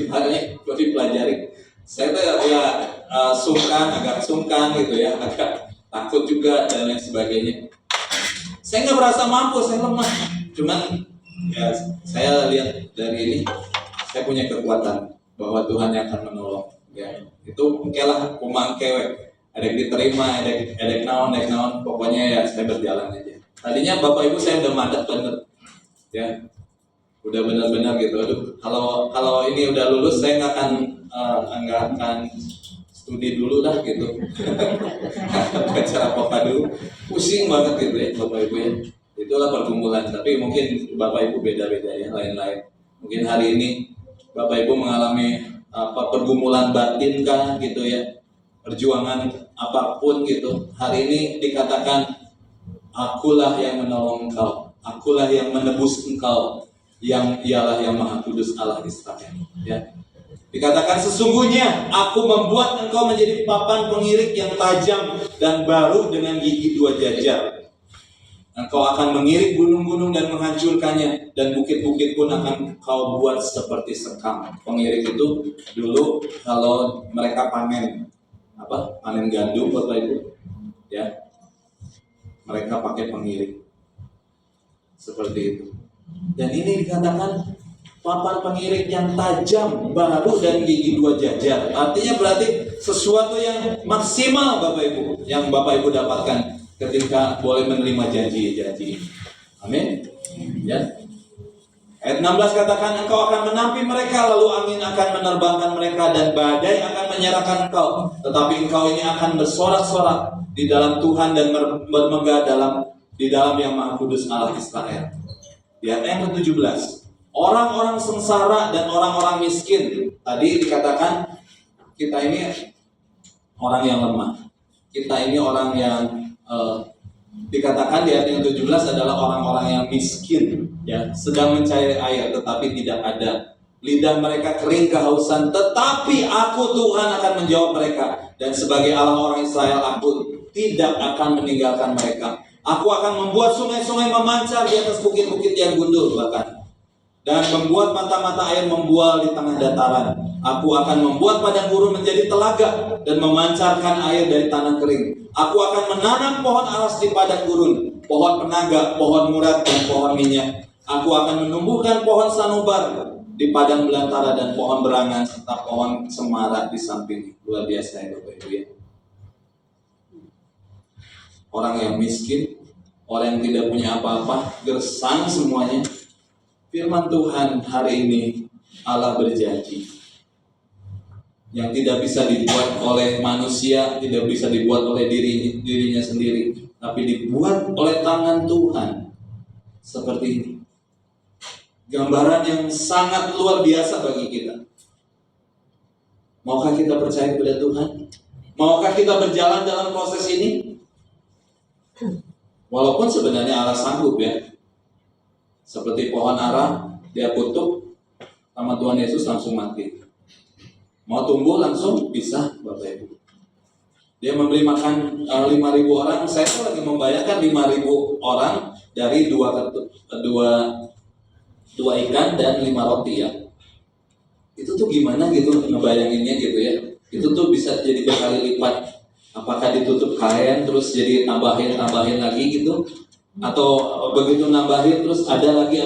Makanya gue dipelajari. Saya tuh agak sungkan gitu ya, agak takut juga dan lain sebagainya. Saya nggak merasa mampu, saya lemah. Cuman ya saya lihat dari ini, saya punya kekuatan bahwa Tuhan yang akan menolong. Ya itu mungkinlah kumangkewe. Ada yang diterima, ada naon, pokoknya ya saya berjalan aja. Tadinya Bapak Ibu saya udah mandat bener. Ya, udah benar-benar gitu. Aduh, kalau ini udah lulus saya nggak akan studi dulu dah gitu. Baca apa dulu, pusing banget gitu ya, Bapak Ibu ya. Itulah pergumulan. Tapi mungkin Bapak Ibu beda-beda ya, lain-lain. Mungkin hari ini Bapak Ibu mengalami pergumulan batin kah gitu ya, perjuangan apapun gitu. Hari ini dikatakan, akulah yang menolong engkau. Akulah yang menebus engkau, yang ialah yang Maha Kudus Allah Israel. Ya. Dikatakan sesungguhnya aku membuat engkau menjadi papan pengirik yang tajam dan baru dengan gigi 2 jajar. Engkau akan mengirik gunung-gunung dan menghancurkannya, dan bukit-bukit pun akan kau buat seperti sekam. Pengirik itu dulu kalau mereka panen gandum, Bapak Ibu, ya, mereka pakai pengirik. Seperti itu. Dan ini dikatakan papan pengirik yang tajam, baru dan gigi 2 jajar. Artinya berarti sesuatu yang maksimal, Bapak Ibu, yang Bapak Ibu dapatkan. ketika boleh menerima janji-janji. Amin. Ya. Ayat 16 katakan, engkau akan menampi mereka, lalu angin akan menerbangkan mereka dan badai akan menyerahkan engkau. Tetapi engkau ini akan bersorak-sorak di dalam Tuhan dan bermegah di dalam Yang Maha Kudus Allah Israel. Di ayat yang ke-17, orang-orang sengsara dan orang-orang miskin. Tadi dikatakan kita ini orang yang lemah. Kita ini orang yang dikatakan di ayat yang 17 adalah orang-orang yang miskin, ya, sedang mencari air tetapi tidak ada. Lidah mereka kering kehausan, tetapi aku Tuhan akan menjawab mereka, dan sebagai Allah orang Israel aku tidak akan meninggalkan mereka. Aku akan membuat sungai-sungai memancar di atas bukit-bukit yang gundul bahkan, dan membuat mata-mata air membual di tengah dataran. Aku akan membuat padang gurun menjadi telaga dan memancarkan air dari tanah kering. Aku akan menanam pohon aras di padang gurun, pohon penaga, pohon murad, dan pohon minyak. Aku akan menumbuhkan pohon sanubar di padang belantara dan pohon berangan serta pohon cemara di samping. Luar biasa ya Bapak Ibu ya. Orang yang miskin, orang yang tidak punya apa-apa, gersang semuanya. Firman Tuhan hari ini, Allah berjanji yang tidak bisa dibuat oleh manusia, tidak bisa dibuat oleh dirinya sendiri, tapi dibuat oleh tangan Tuhan. Seperti ini. Gambaran yang sangat luar biasa bagi kita. Maukah kita percaya kepada Tuhan? Maukah kita berjalan dalam proses ini? Walaupun sebenarnya Allah sanggup ya. Seperti pohon ara, dia kutuk sama Tuhan Yesus langsung mati. Mau tumbuh langsung bisa Bapak Ibu. Dia memberi makan 5.000 orang. Saya tuh lagi membayangkan 5.000 orang dari dua ikan dan 5 roti ya. Itu tuh gimana gitu ngebayanginnya gitu ya. Itu tuh bisa jadi berkali lipat. Apakah ditutup kain terus jadi tambahin lagi gitu, atau begitu nambahin terus ada lagi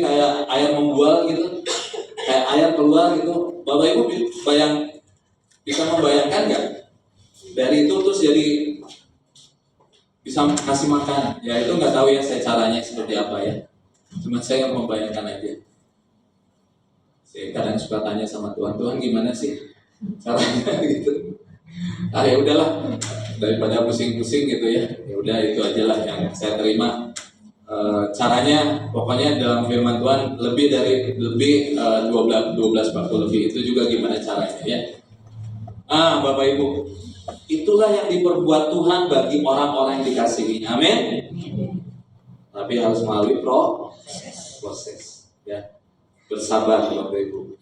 kayak air membual gitu, kayak air keluar gitu. Bapak Ibu bisa membayangkan nggak? Dari itu terus jadi bisa kasih makan. Ya itu nggak tahu ya saya caranya seperti apa ya. Cuma saya membayangkan aja. Saya kadang suka tanya sama Tuhan gimana sih caranya gitu. Ya udahlah, daripada pusing-pusing gitu ya. Ya udah itu aja lah yang saya terima. Caranya pokoknya dalam firman Tuhan lebih 12 waktu lebih itu juga gimana caranya ya. Bapak Ibu, itulah yang diperbuat Tuhan bagi orang-orang yang dikasihi. Amin. Tapi harus melalui proses ya. Bersabar Bapak Ibu.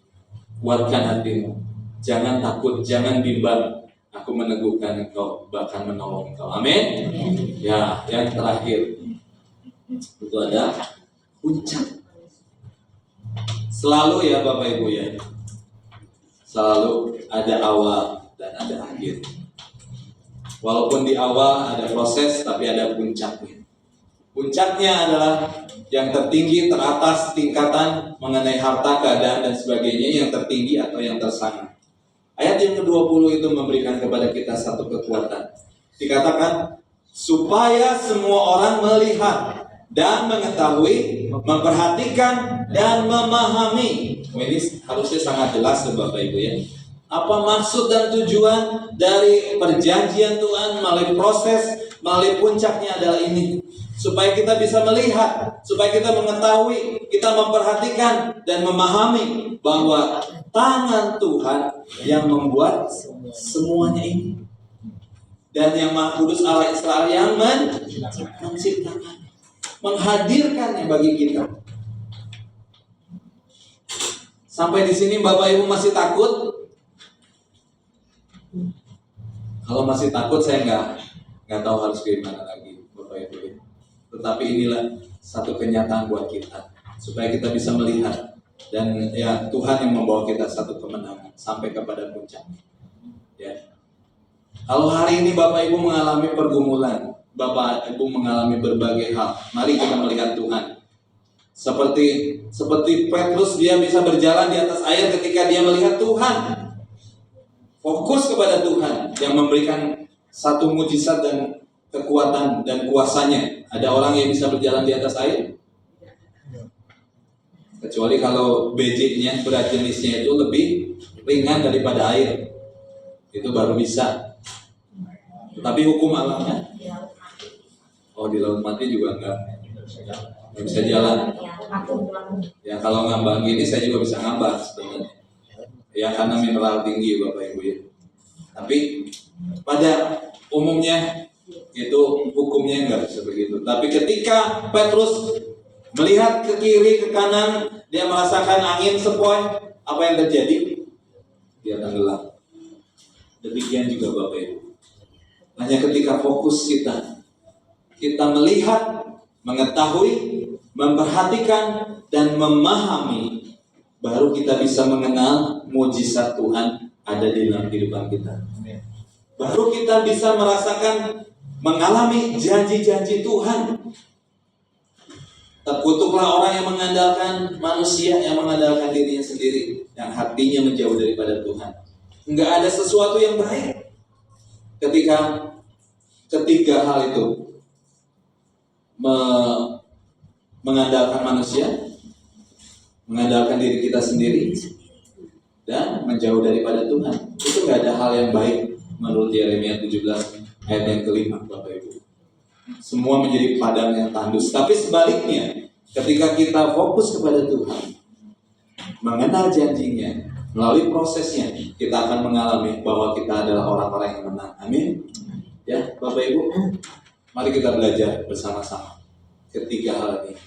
Kuatkan hatimu. Jangan takut, jangan bimbang. Aku meneguhkan engkau, bahkan menolong engkau. Amin. Ya, yang terakhir itu ada puncak. Selalu ya Bapak Ibu ya. Selalu ada awal dan ada akhir. Walaupun di awal ada proses, tapi ada puncaknya. Puncaknya adalah yang tertinggi, teratas tingkatan mengenai harta, keadaan dan sebagainya, yang tertinggi atau yang tersana. Ayat yang ke-20 itu memberikan kepada kita satu kekuatan. Dikatakan, supaya semua orang melihat dan mengetahui, memperhatikan dan memahami. Ini harusnya sangat jelas Bapak Ibu ya. Apa maksud dan tujuan dari perjanjian Tuhan melalui proses, melalui puncaknya adalah ini. Supaya kita bisa melihat, supaya kita mengetahui, kita memperhatikan dan memahami bahwa tangan Tuhan yang membuat semuanya ini. Dan yang Maha Kudus Allah Israel yang menciptakan, menghadirkannya bagi kita. Sampai di sini Bapak Ibu masih takut? Kalau masih takut saya nggak tahu harus gimana lagi Bapak Ibu. Tetapi inilah satu kenyataan buat kita, supaya kita bisa melihat. Dan ya Tuhan yang membawa kita satu kemenangan sampai kepada puncak. Ya. Kalau hari ini Bapak Ibu mengalami pergumulan, Bapak Ibu mengalami berbagai hal, mari kita melihat Tuhan. Seperti Petrus, dia bisa berjalan di atas air ketika dia melihat Tuhan. Fokus kepada Tuhan yang memberikan satu mujizat dan kekuatan dan kuasanya. Ada orang yang bisa berjalan di atas air? Kecuali kalau BJ-nya, berat jenisnya itu lebih ringan daripada air. Itu baru bisa. Tapi hukum alamnya? Oh, di laut mati juga nggak bisa jalan. Ya kalau ngambang gini saya juga bisa ngambang sebenarnya. Ya karena mineral tinggi Bapak Ibu ya. Tapi pada umumnya itu hukumnya nggak bisa begitu. Tapi ketika Petrus melihat ke kiri ke kanan, dia merasakan angin sepoi, apa yang terjadi? Dia tenggelam. Demikian juga Bapak Ibu. Hanya ketika fokus kita melihat, mengetahui, memperhatikan, dan memahami, baru kita bisa mengenal mujizat Tuhan ada di dalam kehidupan kita. Baru kita bisa merasakan, mengalami janji-janji Tuhan. Terkutuklah orang yang mengandalkan manusia, yang mengandalkan dirinya sendiri, yang hatinya menjauh daripada Tuhan. Enggak ada sesuatu yang baik ketika ketiga hal itu, mengandalkan manusia, mengandalkan diri kita sendiri, dan menjauh daripada Tuhan. Itu enggak ada hal yang baik menurut Yeremia 17 ayat yang kelima, Bapak Ibu. Semua menjadi padang yang tandus. Tapi sebaliknya, ketika kita fokus kepada Tuhan, mengenal janjinya, melalui prosesnya, kita akan mengalami bahwa kita adalah orang-orang yang menang. Amin. Ya, Bapak Ibu, mari kita belajar bersama-sama ketiga hal ini.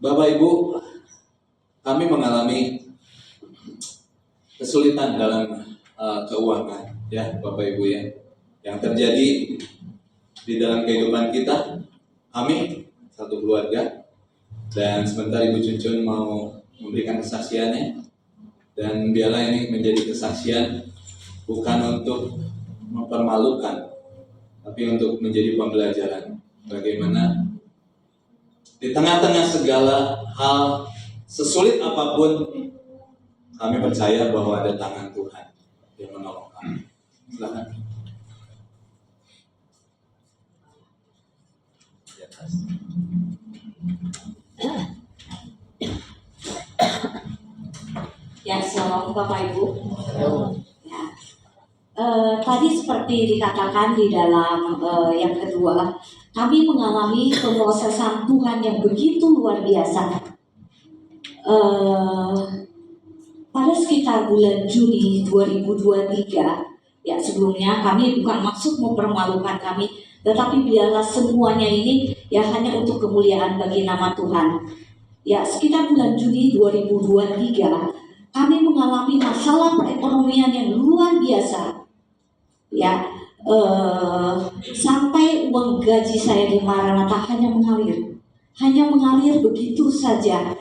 Bapak Ibu, kami mengalami kesulitan dalam keuangan, ya Bapak Ibu ya, yang terjadi di dalam kehidupan kita. Kami satu keluarga, dan sebentar Ibu Cuncun mau memberikan kesaksiannya, dan biarlah ini menjadi kesaksian bukan untuk mempermalukan, tapi untuk menjadi pembelajaran bagaimana di tengah-tengah segala hal, sesulit apapun, kami percaya bahwa ada tangan Tuhan yang menolong kami. Silakan. Ya, shalom Bapak Ibu. Ya. Tadi seperti dikatakan di dalam yang kedua, kami mengalami pemrosesan Tuhan yang begitu luar biasa. Pada sekitar bulan Juni 2023, ya sebelumnya kami bukan maksud mempermalukan kami, tetapi biarlah semuanya ini ya hanya untuk kemuliaan bagi nama Tuhan. Ya, sekitar bulan Juni 2023, kami mengalami masalah perekonomian yang luar biasa. Ya, sampai uang gaji saya di Maranatha hanya mengalir begitu saja.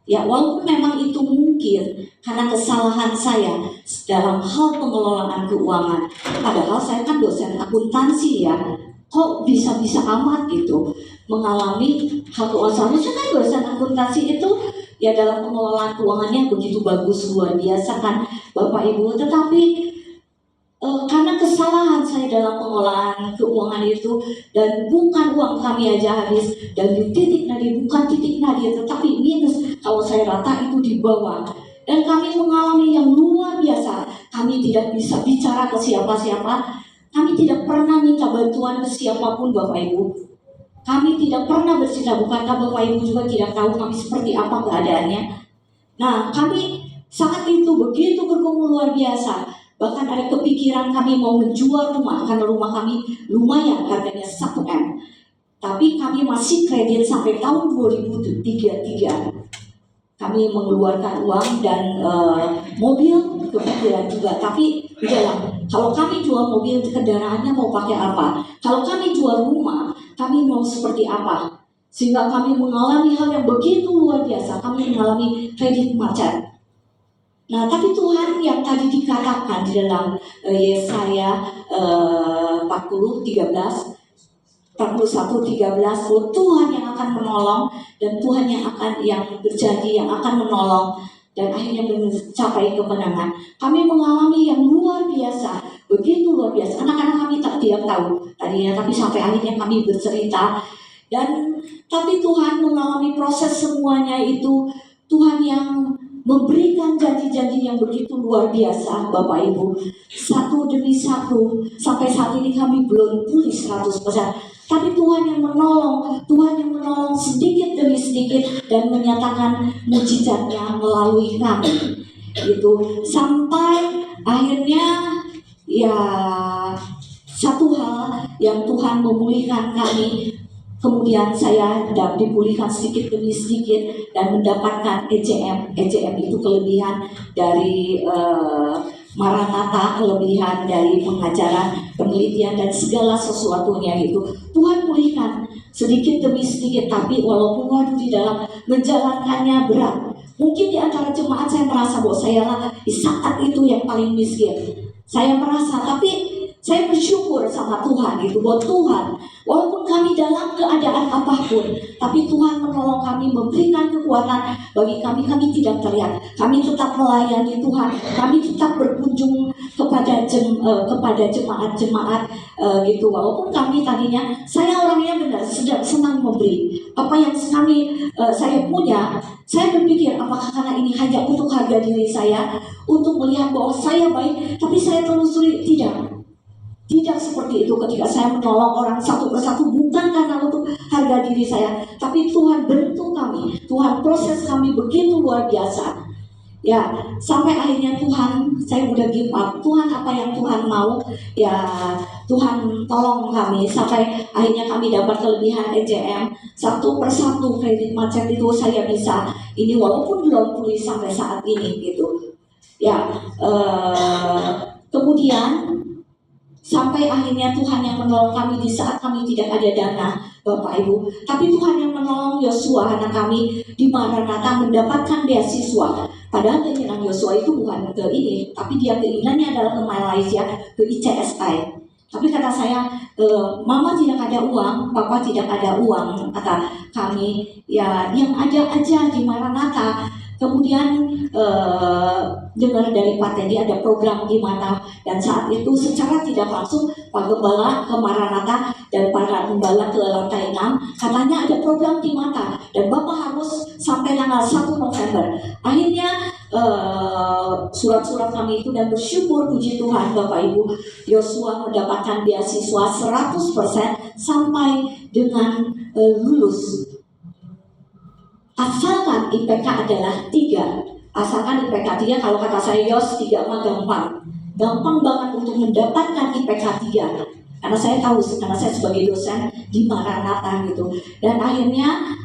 Ya, walaupun memang itu mungkin karena kesalahan saya dalam hal pengelolaan keuangan. Padahal saya kan dosen akuntansi ya. Kok bisa-bisa amat gitu mengalami hal keuangan. Seharusnya kan dosen akuntansi itu ya dalam pengelolaan keuangannya begitu bagus, luar biasa kan Bapak Ibu. Tetapi karena kesalahan saya dalam pengelolaan keuangan itu, dan bukan uang kami aja habis, dan di titik nadir, bukan titik nadir tetapi minus, kalau saya rata itu di bawah. Dan kami mengalami yang luar biasa. Kami tidak bisa bicara ke siapa-siapa. Kami tidak pernah minta bantuan ke siapapun Bapak Ibu. Kami tidak pernah bercerita, bukankah Bapak Ibu juga tidak tahu kami seperti apa keadaannya. Nah, kami saat itu begitu bergumul luar biasa. Bahkan ada kepikiran kami mau menjual rumah, karena rumah kami lumayan harganya 1M. Tapi kami masih kredit sampai tahun 2033. Kami mengeluarkan uang dan mobil kemudian juga. Tapi udahlah, kalau kami jual mobil, kendaraannya mau pakai apa? Kalau kami jual rumah, kami mau seperti apa? Sehingga kami mengalami hal yang begitu luar biasa. Kami mengalami kredit macet. Nah, tapi Tuhan yang tadi dikatakan di dalam Yesaya 41:13, Tuhan yang akan menolong, dan Tuhan yang berjanji yang akan menolong dan akhirnya mencapai kemenangan. Kami mengalami yang luar biasa, begitu luar biasa. Anak-anak kami tidak tahu tadinya, tapi sampai akhirnya kami bercerita. Dan tapi Tuhan mengalami proses semuanya itu, Tuhan yang memberikan janji-janji yang begitu luar biasa, Bapak Ibu. Satu demi satu, sampai saat ini kami belum pulih 100%. Tapi Tuhan yang menolong, Tuhan yang menolong sedikit demi sedikit dan menyatakan mujizatnya melalui kami. Itu sampai akhirnya ya satu hal yang Tuhan memulihkan kami. Kemudian saya dipulihkan sedikit demi sedikit dan mendapatkan ECM. ECM itu kelebihan dari Maranatha, kelebihan dari pengajaran, penelitian dan segala sesuatunya itu. Tuhan pulihkan sedikit demi sedikit, tapi walaupun waduh di dalam menjalankannya berat. Mungkin di antara jemaat saya merasa bahwa saya lah di saat itu yang paling miskin. Saya merasa, tapi saya bersyukur sama Tuhan itu, buat Tuhan. Walaupun kami dalam keadaan apapun, tapi Tuhan menolong kami, memberikan kekuatan bagi kami. Kami tidak teriak, kami tetap melayani Tuhan, kami tetap berkunjung kepada jemaat-jemaat gitu. Walaupun kami tadinya, saya orangnya benar sedang senang memberi. Apa yang saya punya, saya berpikir apakah karena ini hanya untuk harga diri saya, untuk melihat bahwa saya baik, tapi saya telusuri tidak. Tidak seperti itu. Ketika saya menolong orang satu persatu, bukan karena untuk harga diri saya, tapi Tuhan bentuk kami, Tuhan proses kami begitu luar biasa. Ya, sampai akhirnya Tuhan, saya udah give up. Tuhan, apa yang Tuhan mau, ya Tuhan tolong kami. Sampai akhirnya kami dapat kelebihan ECM. Satu persatu kredit macet itu saya bisa. Ini walaupun belum pulih sampai saat ini gitu. Ya, kemudian sampai akhirnya Tuhan yang menolong kami di saat kami tidak ada dana, Bapak Ibu. Tapi Tuhan yang menolong Yosua, anak kami di Maranatha, mendapatkan beasiswa. Padahal keinginan Yosua itu bukan ke ini, tapi dia keinginannya adalah ke Malaysia, ke ICSI. Tapi kata saya, Mama tidak ada uang, Papa tidak ada uang, kata kami. Ya, yang ada aja di Maranatha. Kemudian dengar dari Pak Teddy ada program di mana, dan saat itu secara tidak langsung Pak Gembala ke Maranatha dan para gembala ke lantai 6, katanya ada program di Mata dan Bapak harus sampai tanggal 1 November. Akhirnya surat-surat kami itu, dan bersyukur puji Tuhan Bapak Ibu, Yosua mendapatkan beasiswa 100% sampai dengan lulus. Asalkan IPK adalah 3. Asalkan IPK 3, kalau kata saya Yos 3 mah gampang. Gampang banget untuk mendapatkan IPK 3. Karena saya tahu, karena saya sebagai dosen di Maranatha gitu. Dan akhirnya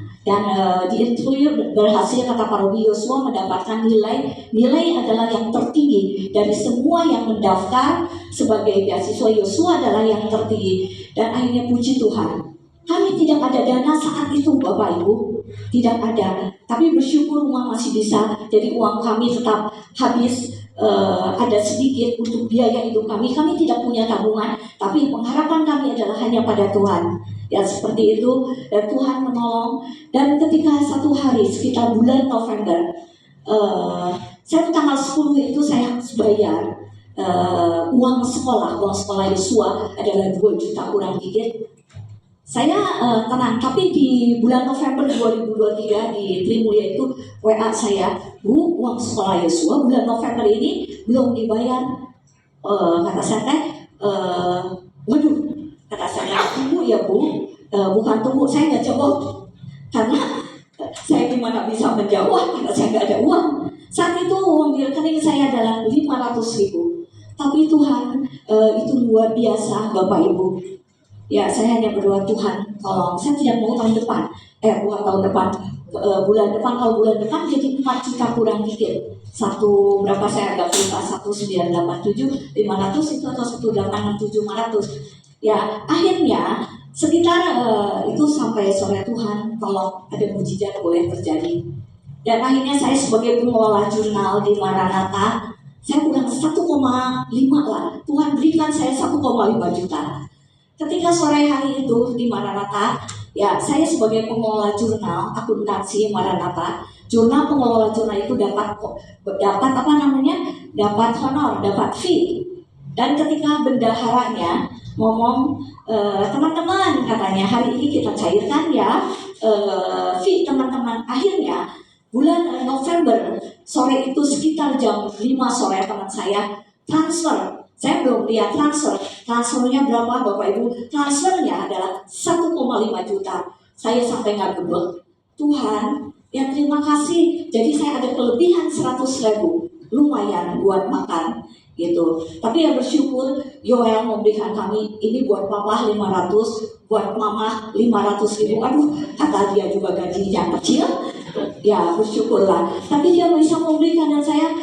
di interview berhasil, kata Pak Robi, Yosua mendapatkan nilai adalah yang tertinggi dari semua yang mendaftar sebagai beasiswa. Yosua adalah yang tertinggi. Dan akhirnya puji Tuhan, kami tidak ada dana saat itu Bapak Ibu, tidak ada. Tapi bersyukur rumah masih bisa, jadi uang kami tetap habis, ada sedikit untuk biaya hidup kami. Kami tidak punya tabungan, tapi pengharapan kami adalah hanya pada Tuhan. Ya seperti itu, dan Tuhan menolong. Dan ketika satu hari sekitar bulan November, saya tanggal 10 itu saya harus bayar uang sekolah Yosua adalah 2 juta kurang dikit. Saya tenang, tapi di bulan November 2023 di Trimulya itu WA saya, Bu, uang sekolah Yosua bulan November ini belum dibayar. Kata saya, waduh, kata saya, tunggu ya Bu, bukan tunggu, saya nggak jawab karena saya gimana bisa menjawab karena saya nggak ada uang. Saat itu uang di rekening saya adalah 500.000, tapi Tuhan itu luar biasa Bapak Ibu. Ya, saya hanya berdoa, Tuhan tolong, saya tidak mau tahun depan, bukan tahun depan, bulan depan. Kalau bulan depan jadi 4 juta kurang dikit. Berapa saya agak lupa, 1987, 500 itu atau 1867, 500. Ya, akhirnya sekitar itu sampai sore, Tuhan tolong ada mujizat boleh terjadi. Dan akhirnya saya sebagai pengelola jurnal di Maranatha, saya kurang 1,5 lah. Tuhan berikan saya 1,5 juta. Ketika sore hari itu di Maranatha, ya saya sebagai pengelola jurnal akuntansi Maranatha, pengelola jurnal itu dapat apa namanya? Dapat honor, dapat fee. Dan ketika bendaharanya ngomong, teman-teman katanya hari ini kita cairkan ya fee teman-teman. Akhirnya bulan November sore itu sekitar jam 5 sore teman saya transfer. Saya belum lihat transfernya berapa Bapak Ibu. Transfernya adalah 1,5 juta. Saya sampai nggak gebel. Tuhan, ya terima kasih. Jadi saya ada kelebihan 100.000, lumayan buat makan gitu. Tapi ya bersyukur Yoel memberikan kami ini buat papa 500, buat mama 500.000. Aduh, kata dia juga gajinya kecil. Ya bersyukurlah. Tapi dia bisa memberikan dan saya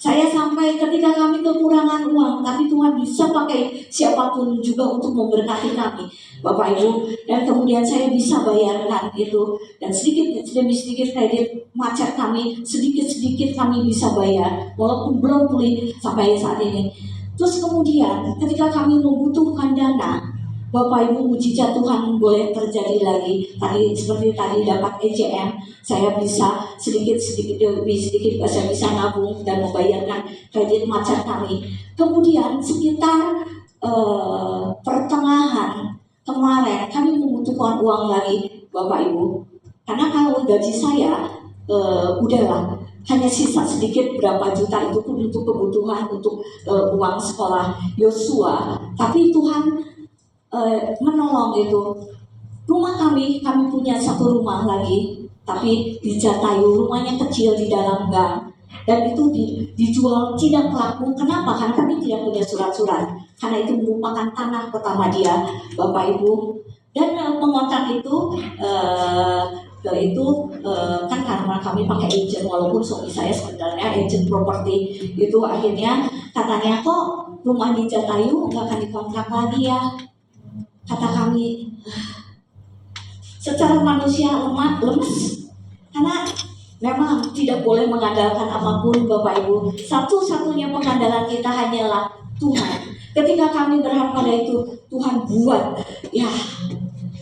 saya sampai ketika kami kekurangan uang, tapi Tuhan bisa pakai siapapun juga untuk memberkati kami, Bapak Ibu. Dan kemudian saya bisa bayarkan itu, dan sedikit demi sedikit kredit macet kami, sedikit kami bisa bayar, walaupun belum pulih sampai saat ini. Terus kemudian ketika kami membutuhkan dana, Bapak Ibu, mujizat Tuhan boleh terjadi lagi. Seperti tadi dapat ECM, saya bisa sedikit demi sedikit saya bisa nabung dan membayarkan kredit macet kami. Kemudian sekitar pertengahan kemarin kami membutuhkan uang lagi, Bapak Ibu. Karena kalau gaji saya udahlah hanya sisa sedikit berapa juta, itu pun untuk kebutuhan untuk uang sekolah Yosua. Tapi Tuhan menolong itu. Rumah kami punya satu rumah lagi, tapi di Jatayu, rumahnya kecil di dalam gang, dan itu dijual tidak laku. Kenapa? Karena kami tidak punya surat-surat, karena itu merupakan tanah pertama dia, Bapak Ibu. Dan pengontrak itu kan karena kami pakai agent, walaupun suami saya sebenarnya agent properti itu. Akhirnya katanya, kok rumah di Jatayu nggak akan dikontrak lagi ya. Kata kami, secara manusia lemes, karena memang tidak boleh mengandalkan apapun, Bapak Ibu. Satu-satunya pengandalan kita hanyalah Tuhan. Ketika kami berharap pada itu, Tuhan buat, ya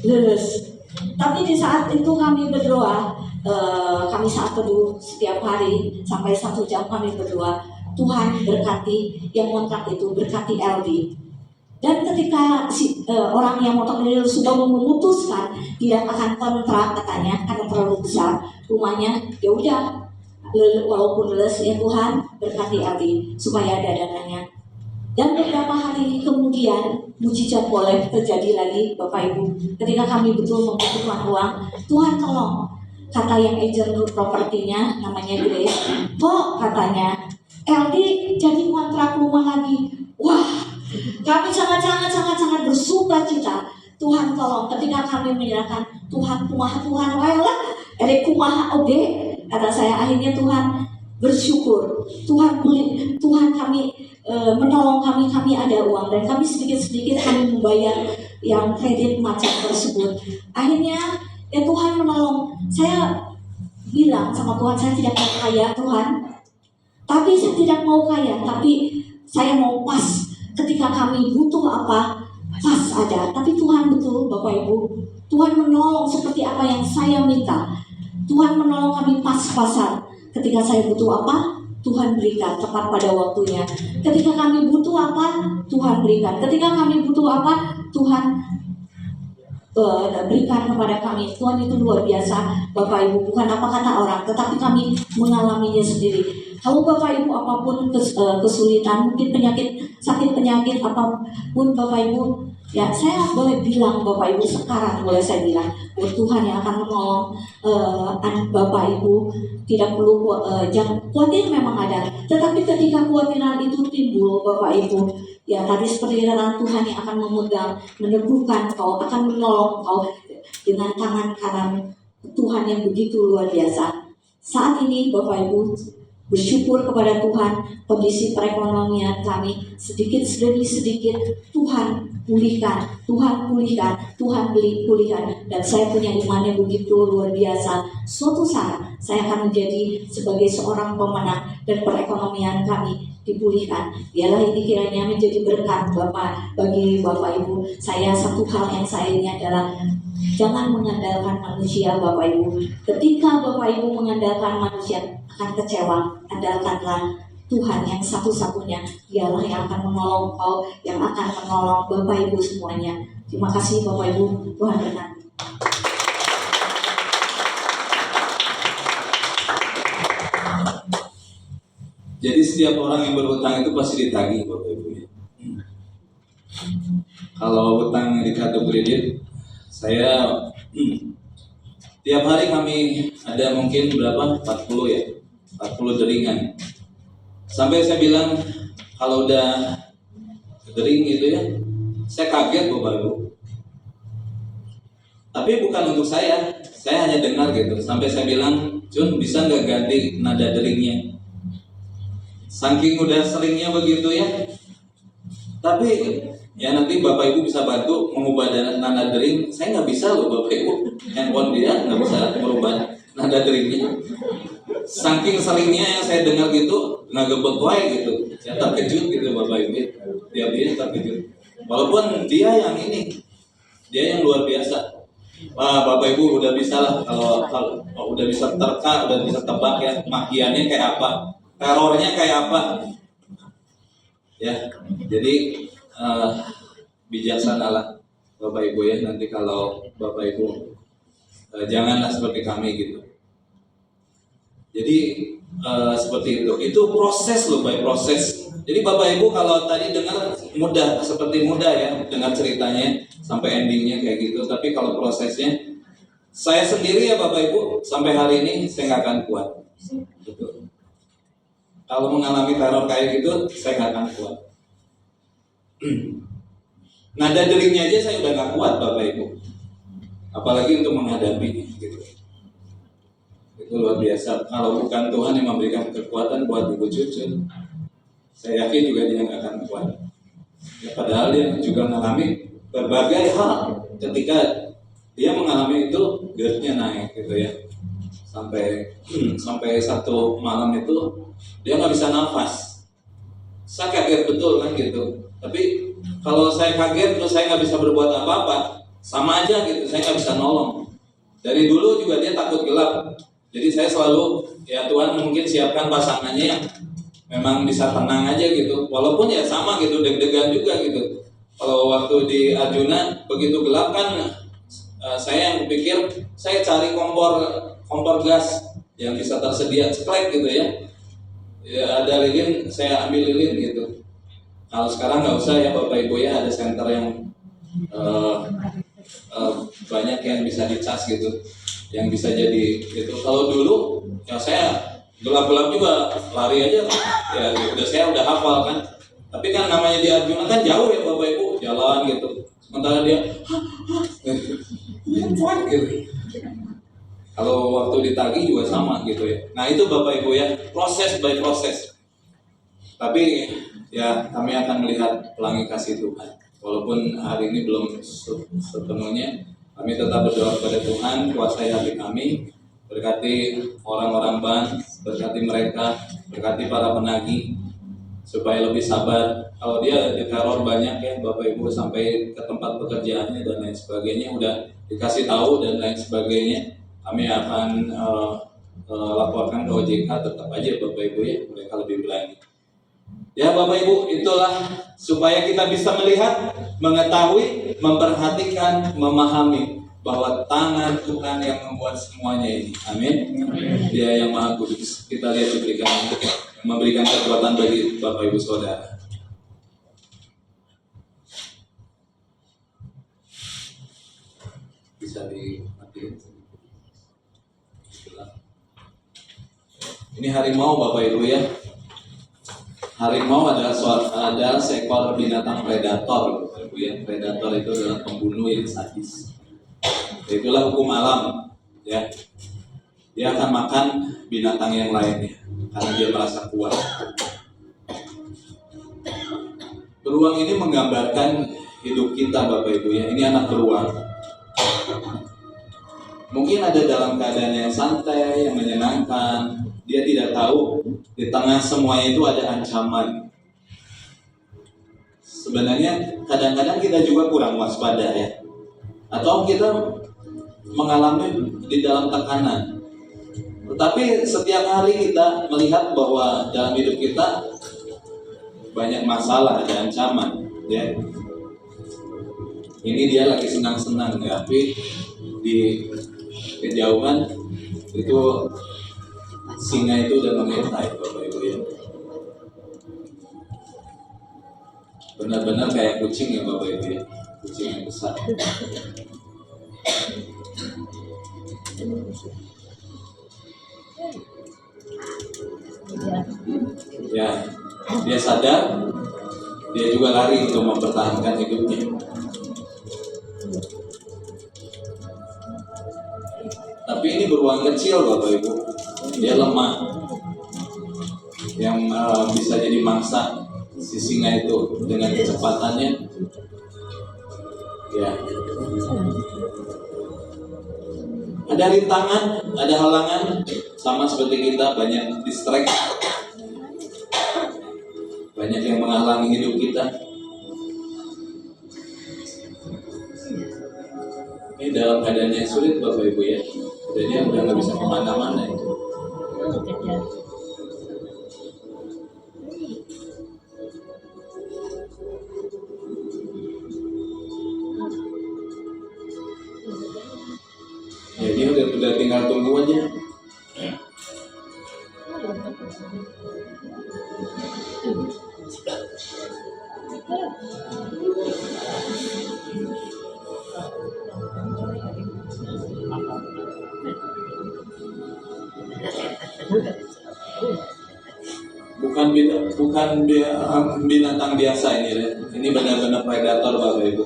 lulus. Tapi di saat itu kami berdoa, kami saat teduh setiap hari sampai 1 jam kami berdoa, Tuhan berkati yang kontrak itu, berkati LD. Dan ketika orang yang motor ini sudah memutuskan tidak akan kontrak katanya karena terlalu besar rumahnya, ya udah walaupun lulus ya Tuhan berkati Aldi supaya ada dananya. Dan beberapa hari kemudian mujizat boleh terjadi lagi, Bapak Ibu. Ketika kami betul membutuhkan uang, Tuhan tolong. Kata yang agent propertinya namanya Grace, kok katanya Aldi jadi kontrak rumah lagi. Wah, kami sangat bersuka cita. Tuhan tolong. Ketika kami menyerahkan, Tuhan kumaha Tuhan waelah, kumaha oge. Kata saya, akhirnya Tuhan bersyukur. Tuhan kami menolong kami ada uang, dan kami sedikit kami membayar yang kredit macet tersebut. Akhirnya ya Tuhan menolong. Saya bilang sama Tuhan, saya tidak mau kaya Tuhan, tapi saya tidak mau kaya, tapi saya mau pas. Ketika kami butuh apa, pas ada. Tapi Tuhan betul, Bapak Ibu, Tuhan menolong seperti apa yang saya minta. Tuhan menolong kami pas-pasan. Ketika saya butuh apa, Tuhan berikan tepat pada waktunya. Ketika kami butuh apa, Tuhan berikan. Ketika kami butuh apa, Tuhan berikan kepada kami. Tuhan itu luar biasa, Bapak Ibu. Bukan apa kata orang, tetapi kami mengalaminya sendiri. Kalau Bapak Ibu apapun kesulitan, mungkin sakit penyakit apapun Bapak Ibu, ya saya boleh bilang Bapak Ibu sekarang boleh saya bilang, Tuhan yang akan menolong Bapak Ibu. Tidak perlu jangan khawatir, memang ada. Tetapi ketika kekhawatiran itu timbul, Bapak Ibu, ya tadi seperti kata Tuhan yang akan memegang, meneguhkan kau, akan menolong kau dengan tangan kanan Tuhan yang begitu luar biasa. Saat ini Bapak Ibu bersyukur kepada Tuhan, kondisi perekonomian kami sedikit demi sedikit Tuhan pulihkan, Tuhan pulihkan, dan saya punya iman yang begitu luar biasa. Suatu saat saya akan menjadi sebagai seorang pemenang dan perekonomian kami dipulihkan. Biarlah ini kiranya menjadi berkat bagi Bapak Ibu. Satu hal yang saya ini adalah jangan mengandalkan manusia, Bapak Ibu. Ketika Bapak Ibu mengandalkan manusia akan kecewa, andalkanlah Tuhan yang satu-satunya, dialah yang akan menolong kau, yang akan menolong Bapak Ibu semuanya. Terima kasih Bapak Ibu, Tuhan berkati. Jadi setiap orang yang berhutang itu pasti ditagih Bapak Ibu ya. Kalau hutang di kartu kredit, saya tiap hari kami ada mungkin berapa? 40 ya, 40 deringan. Sampai saya bilang kalau udah dering gitu ya, saya kaget Bapak Ibu. Tapi bukan untuk saya hanya dengar gitu. Sampai saya bilang, Jun bisa nggak ganti nada deringnya? Saking udah seringnya begitu ya. Tapi ya nanti Bapak Ibu bisa bantu mengubah nada dering. Saya nggak bisa loh Bapak Ibu. Handphone dia nggak bisa merubah nada deringnya. Saking seringnya yang saya dengar gitu, ngagebek wae gitu. Saya terkejut gitu Bapak Ibu. Dia terkejut. Walaupun dia yang ini, dia yang luar biasa. Bapak Ibu udah bisa lah kalau udah bisa terka, udah bisa tebak ya makiannya kayak apa, terornya kayak apa. Ya, jadi bijaksanalah Bapak Ibu ya, nanti kalau Bapak Ibu janganlah seperti kami gitu. Jadi seperti itu proses loh, baik proses. Jadi Bapak Ibu kalau tadi dengar mudah, seperti mudah ya dengar ceritanya sampai endingnya kayak gitu. Tapi kalau prosesnya, saya sendiri ya Bapak Ibu sampai hari ini saya nggak akan kuat. Gitu. Kalau mengalami teror kayak gitu, saya nggak akan kuat. Nada deringnya aja saya udah nggak kuat Bapak Ibu, apalagi untuk menghadapi gitu. Itu luar biasa. Kalau bukan Tuhan yang memberikan kekuatan buat Ibu Cucu, saya yakin juga dia nggak akan kuat. Ya, padahal dia juga mengalami berbagai hal. Ketika dia mengalami itu, GERD-nya naik gitu ya. Sampai satu malam itu dia nggak bisa nafas. Saya kaget betul kan gitu. Tapi kalau saya kaget terus saya nggak bisa berbuat apa-apa, sama aja gitu. Saya nggak bisa nolong. Dari dulu juga dia takut gelap. Jadi saya selalu ya Tuhan mungkin siapkan pasangannya yang memang bisa tenang aja gitu. Walaupun ya sama gitu, deg-degan juga gitu. Kalau waktu di Arjuna begitu gelap kan, saya yang pikir saya cari kompor gas yang bisa tersedia ceklek gitu ya. Ya ada lilin, saya ambil lilin gitu. Kalau sekarang nggak usah ya Bapak Ibu ya, ada senter yang banyak yang bisa dicas gitu, yang bisa jadi gitu. Kalau dulu ya saya gelap-gelap juga lari aja ya, udah saya udah hafal kan. Tapi kan namanya di Arjuna kan jauh ya Bapak Ibu, jalan gitu. Sementara dia gitu. Kalau waktu ditagih juga sama gitu ya. Nah itu Bapak Ibu ya, proses by proses. Tapi ya kami akan melihat pelangi kasih Tuhan. Walaupun hari ini belum sepenuhnya, kami tetap berdoa kepada Tuhan, kuasai hati kami, berkati orang-orang ban, berkati mereka, berkati para penagih, supaya lebih sabar. Kalau dia diteror banyak ya Bapak Ibu sampai ke tempat pekerjaannya dan lain sebagainya, udah dikasih tahu dan lain sebagainya, kami akan laporkan ke OJK. Tetap aja Bapak Ibu ya, mereka lebih berani. Ya Bapak Ibu, itulah supaya kita bisa melihat, mengetahui, memperhatikan, memahami bahwa tangan Tuhan yang membuat semuanya ini. Amin. Dia yang Maha Kudus. Kita lihat cuplikan yang memberikan kekuatan bagi Bapak Ibu Saudara. Bisa dimatiin. Ini harimau Bapak Ibu ya. Harimau adalah seekor binatang predator, Ibu ya. Predator itu adalah pembunuh yang sadis. Itulah hukum alam, ya. Dia akan makan binatang yang lainnya karena dia merasa kuat. Beruang ini menggambarkan hidup kita, Bapak Ibu ya. Ini anak beruang. Mungkin ada dalam keadaan yang santai, yang menyenangkan. Dia tidak tahu di tengah semuanya itu ada ancaman. Sebenarnya kadang-kadang kita juga kurang waspada ya. Atau kita mengalami di dalam tekanan. Tetapi setiap hari kita melihat bahwa dalam hidup kita banyak masalah, ada ancaman, ya. Ini dia lagi senang-senang, ya, tapi di kejauhan itu singa itu udah mengintai, Bapak Ibu, ya. Benar-benar kayak kucing ya Bapak Ibu, ya. Kucing yang besar. Ya, dia sadar, dia juga lari untuk mempertahankan hidupnya. Tapi ini beruang kecil Bapak Ibu, dia lemah, yang bisa jadi mangsa si singa itu dengan kecepatannya. Ya, ada rintangan, ada halangan, sama seperti kita banyak distract, banyak yang menghalangi hidup kita. Ini dalam keadaan yang sulit Bapak Ibu, ya. Jadi dia udah nggak bisa kemana-mana itu. Ya dia udah tinggal tunggu aja. Bukan binatang biasa ini, ya. Ini benar-benar predator Bapak Ibu.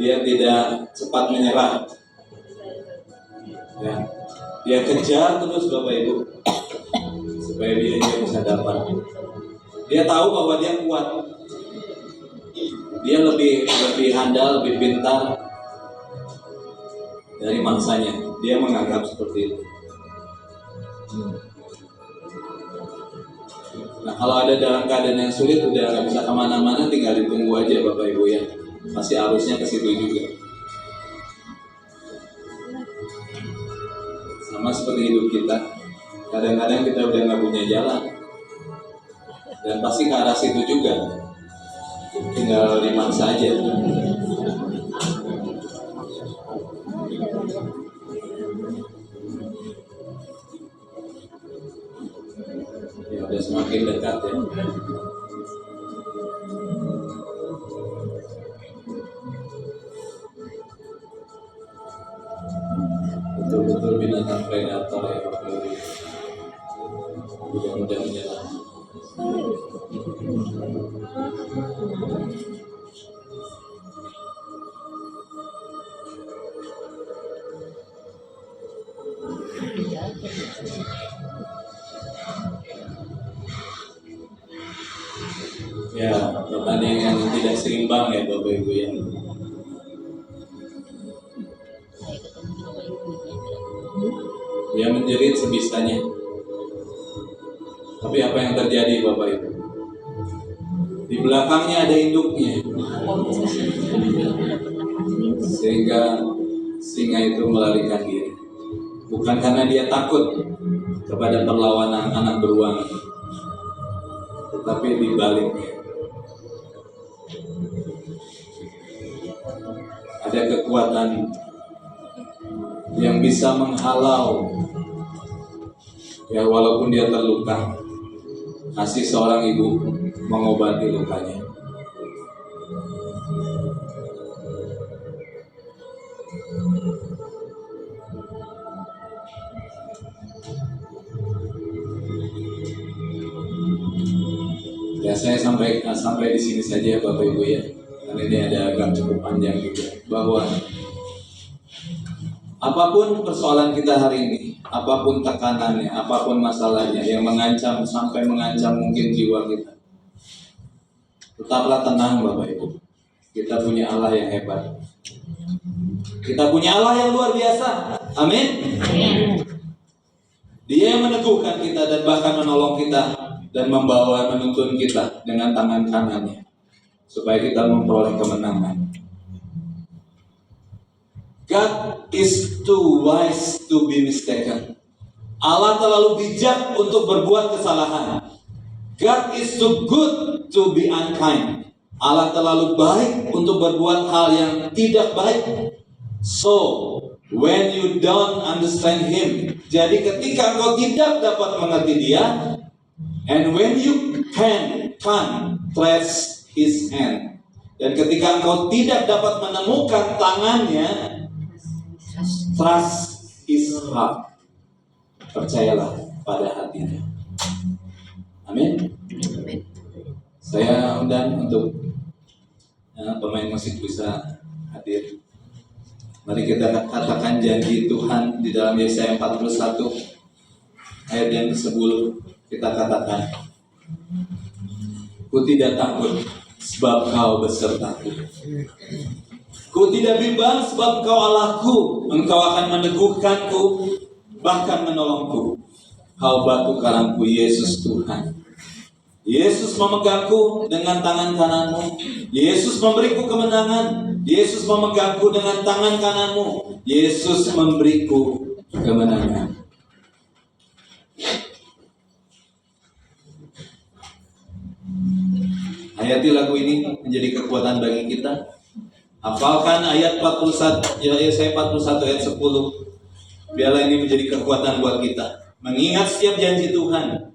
Dia tidak cepat menyerah. Ya. Dia kejar terus Bapak Ibu supaya dia bisa dapat. Dia tahu bahwa dia kuat. Dia lebih handal, lebih pintar dari mangsanya. Dia menganggap seperti itu. Nah, kalau ada dalam keadaan yang sulit, udah nggak bisa kemana-mana, tinggal ditunggu aja Bapak Ibu, ya. Pasti arusnya ke situ juga. Sama seperti hidup kita, kadang-kadang kita udah nggak punya jalan, dan pasti ke arah situ juga. Tinggal dimangsa aja. Ya udah semakin dekat, ya. Betul-betul binatang predator ya Bapak Ibu. Mudah-mudahan menyerah. Ya, pertandingan yang tidak seimbang ya Bapak Ibu, ya. Dia menjerit sebisanya. Tapi apa yang terjadi Bapak Ibu? Di belakangnya ada induknya. Sehingga singa itu melarikan diri. Bukan karena dia takut kepada perlawanan anak beruang, tetapi dibaliknya. Ada kekuatan yang bisa menghalau, ya, walaupun dia terluka, kasih seorang ibu mengobati lukanya. Ya, saya sampai di sini saja Bapak Ibu, ya. Karena ini ada agak cukup panjang juga, bahwa apapun persoalan kita hari ini, apapun tekanannya, apapun masalahnya yang mengancam, sampai mengancam mungkin jiwa kita, tetaplah tenang Bapak Ibu. Kita punya Allah yang hebat. Kita punya Allah yang luar biasa. Amin. Dia yang meneguhkan kita dan bahkan menolong kita dan menuntun kita dengan tangan kanannya supaya kita memperoleh kemenangan. God is too wise to be mistaken. Allah terlalu bijak untuk berbuat kesalahan. God is too good to be unkind. Allah terlalu baik untuk berbuat hal yang tidak baik. So, when you don't understand Him, jadi ketika engkau tidak dapat mengerti Dia, and when you can't trace His hand, dan ketika engkau tidak dapat menemukan tangannya, trust His heart. Percayalah pada hatinya. Amin. Saya undang untuk pemain musik bisa hadir. Mari kita katakan janji Tuhan di dalam Yesaya 41 ayat yang ke-10. Kita katakan, ku tidak takut sebab kau besertaku. Ku tidak bimbang sebab kau Allahku. Engkau akan meneguhkanku, bahkan menolongku. Kau batu karangku, Yesus Tuhan. Yesus memegangku dengan tangan kananmu. Yesus memberiku kemenangan. Yesus memegangku dengan tangan kananmu. Yesus memberiku kemenangan. Hayati lagu ini menjadi kekuatan bagi kita. Hafalkan ayat 41, Yesaya 41 ayat 10. Biarlah ini menjadi kekuatan buat kita. Mengingat setiap janji Tuhan.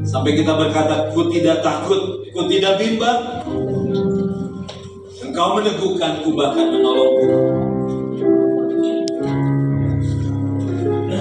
Sampai kita berkata, ku tidak takut, ku tidak bimbang. Engkau meneguhkanku, bahkan menolongku.